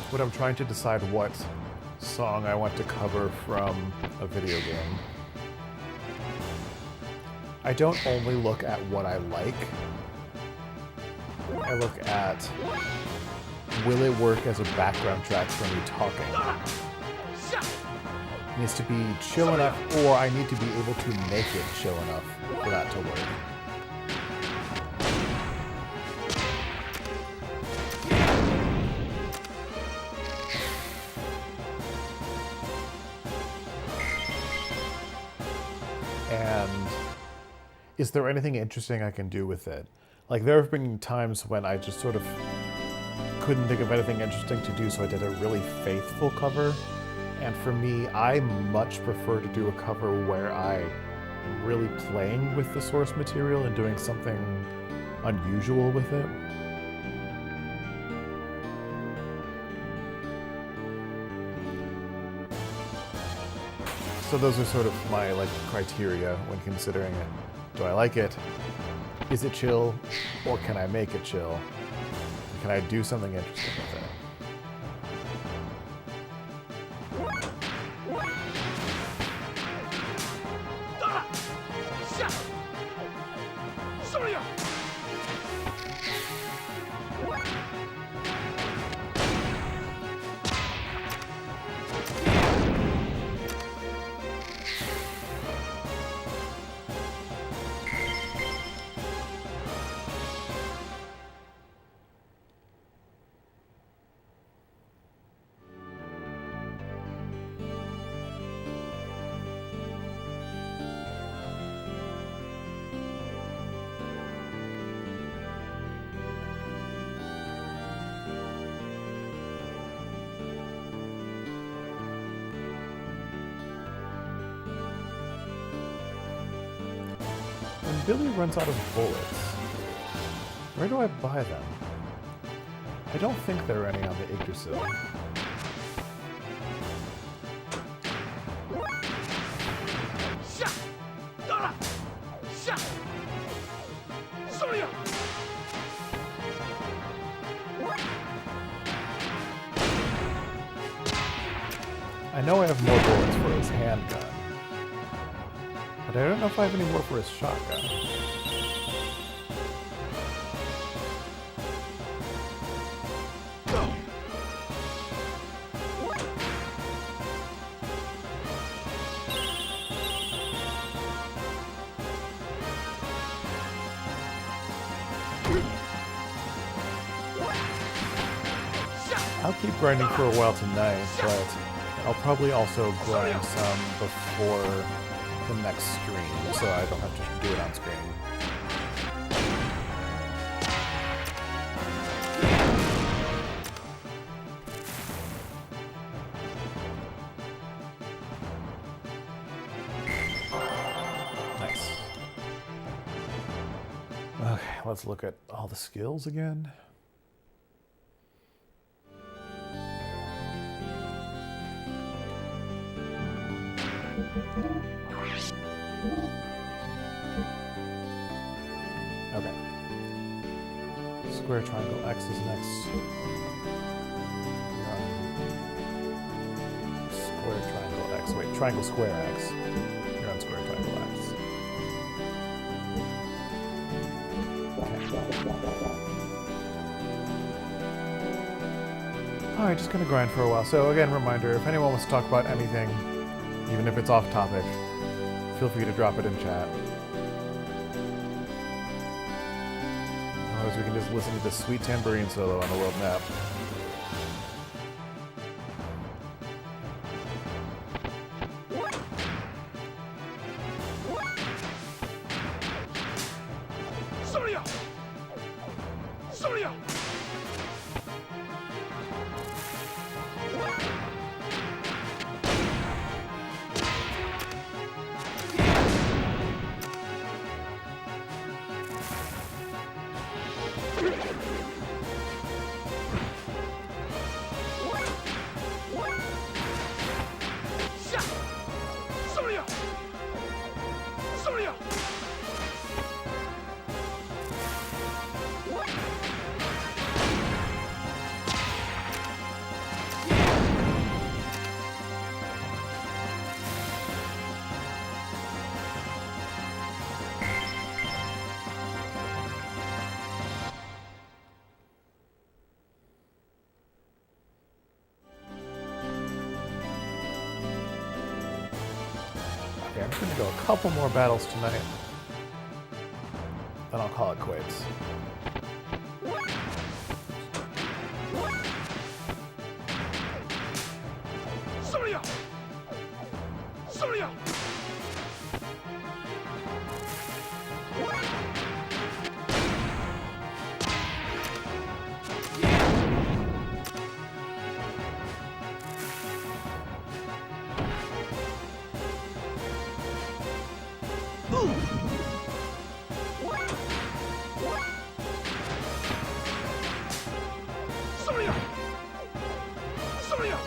But I'm trying to decide what song I want to cover from a video game. I don't only look at what I like. I look at, will it work as a background track for me talking? It needs to be chill enough, or I need to be able to make it chill enough for that to work. And is there anything interesting I can do with it? Like, there have been times when I just sort of couldn't think of anything interesting to do, so I did a really faithful cover. And for me, I much prefer to do a cover where I am really playing with the source material and doing something unusual with it. So those are sort of my criteria when considering it. Do I like it? Is it chill? Or can I make it chill? Can I do something interesting with it? When Billy runs out of bullets, Where do I buy them? I don't think there are any on the Yggdrasil. Sha! Dora! Sha! Surya! I know I have more bullets for his handgun, but I don't know if I have any more for his shotgun. I'll keep grinding for a while tonight, but I'll probably also grind some before the next stream, so I don't have to do it on screen. Nice. Okay, let's look at all the skills again. Okay. Square, triangle, X is next. You're on square, triangle, X. Wait, triangle, square, X. You're on square, triangle, X. Alright, just gonna grind for a while. So again, reminder, if anyone wants to talk about anything, even if it's off topic, feel free to drop it in chat. Otherwise we can just listen to this sweet tambourine solo on the world map. Surya! Surya! Sha! Surya! Surya! Okay, I'm just gonna go a couple more battles tonight. Then I'll call it quits. Surya! Surya! Surya! Surya!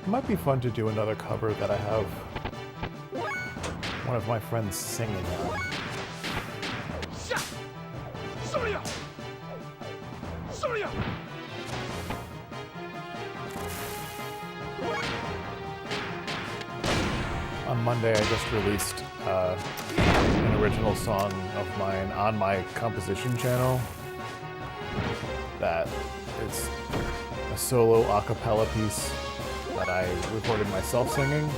It might be fun to do another cover that I have one of my friends singing on. Sha! Surya! Surya! On Monday, I just released an original song of mine on my composition channel. that it's a solo a cappella piece that I recorded myself singing.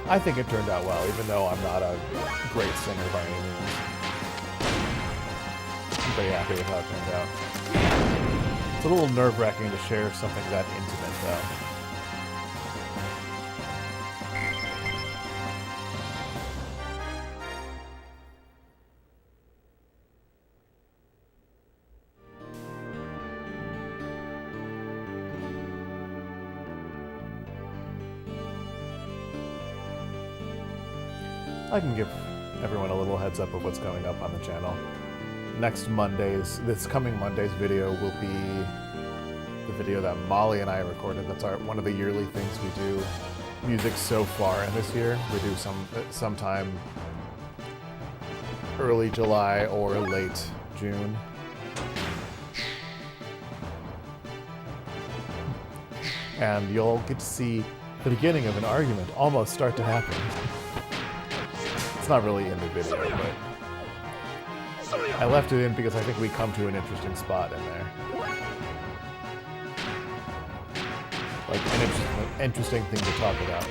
I think it turned out well, even though I'm not a great singer by any means. I'm pretty happy with how it turned out. It's a little nerve-wracking to share something that intimate, though. I can give everyone a little heads up of what's coming up on the channel. This coming Monday's video will be the video that Molly and I recorded. That's one of the yearly things we do. Music so far in this year. We do sometime early July or late June. And you'll get to see the beginning of an argument almost start to happen. It's not really in the video, but I left it in because I think we come to an interesting spot in there. Like an interesting thing to talk about.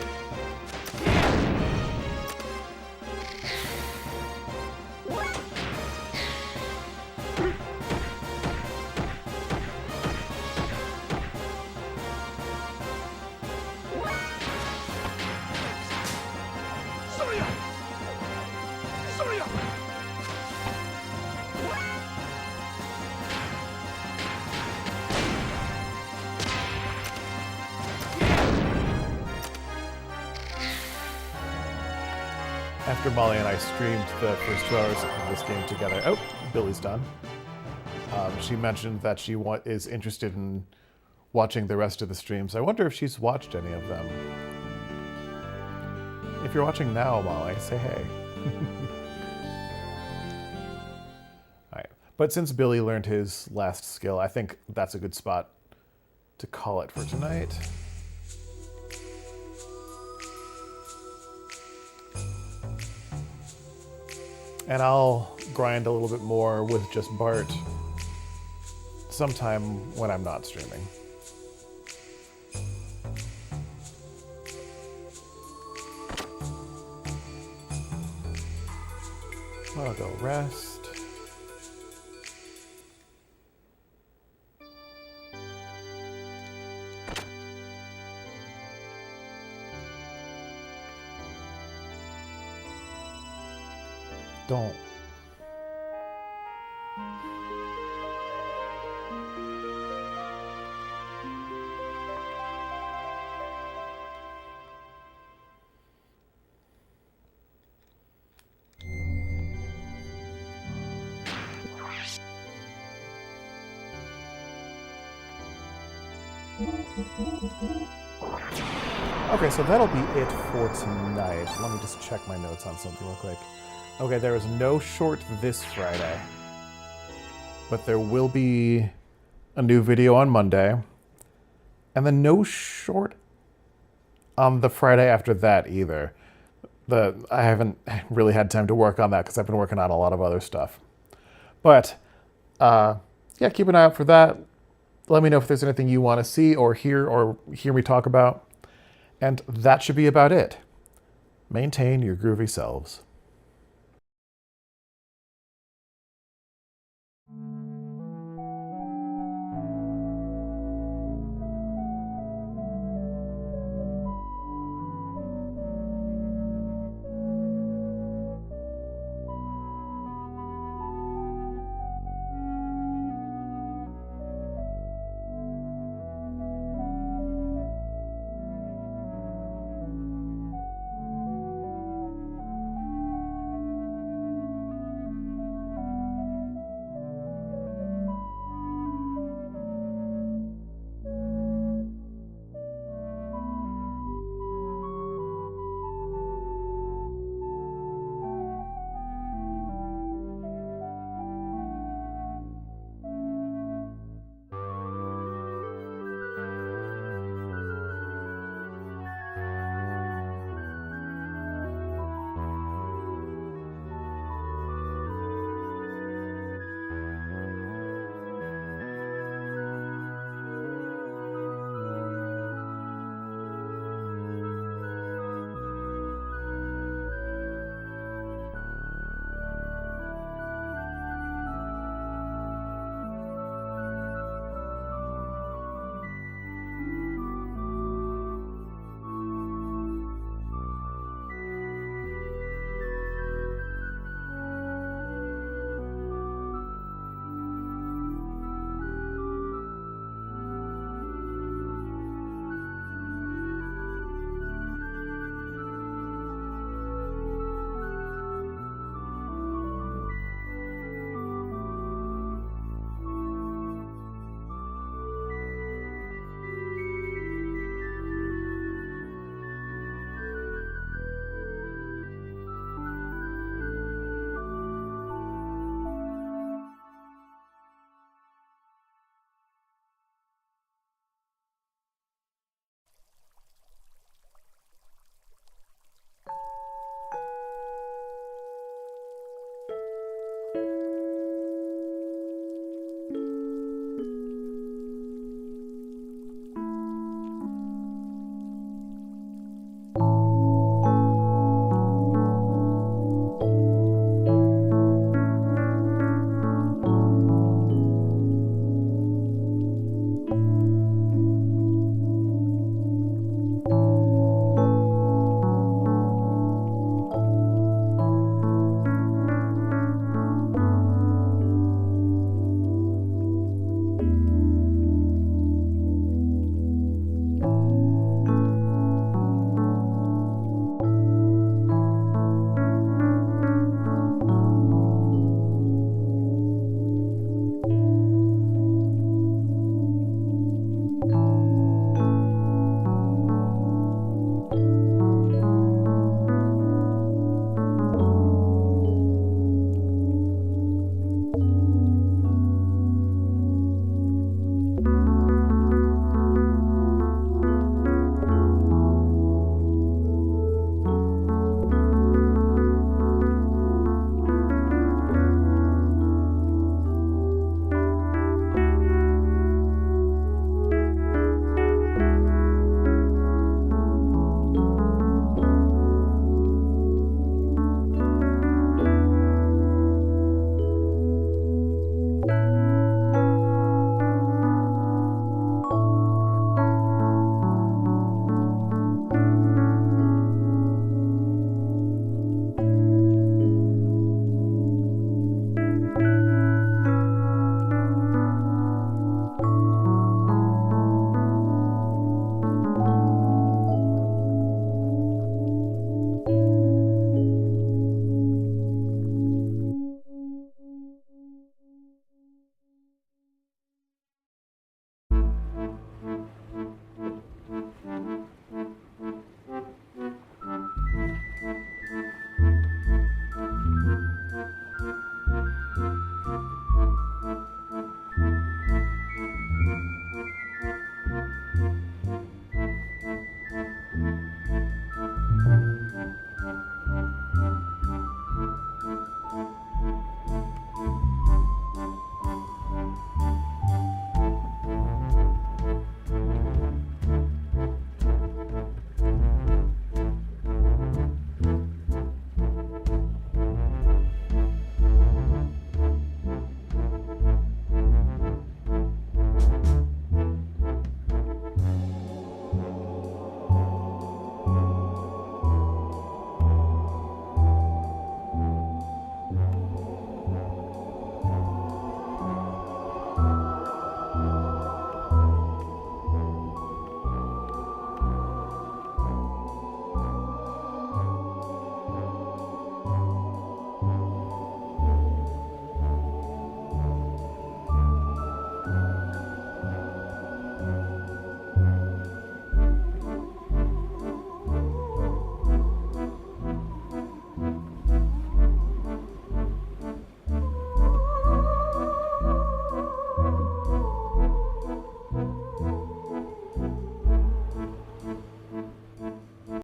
After Molly and I streamed the first 2 hours of this game together, oh, Billy's done. She mentioned that she is interested in watching the rest of the streams. I wonder if she's watched any of them. If you're watching now, Molly, say hey. Alright, but since Billy learned his last skill, I think that's a good spot to call it for tonight. And I'll grind a little bit more with just Bart sometime when I'm not streaming. I'll go rest. Don't. Okay, so that'll be it for tonight. Let me just check my notes on something real quick. Okay, there is no short this Friday, but there will be a new video on Monday, and then no short on the Friday after that either. I haven't really had time to work on that because I've been working on a lot of other stuff. But yeah, keep an eye out for that. Let me know if there's anything you want to see or hear me talk about. And that should be about it. Maintain your groovy selves.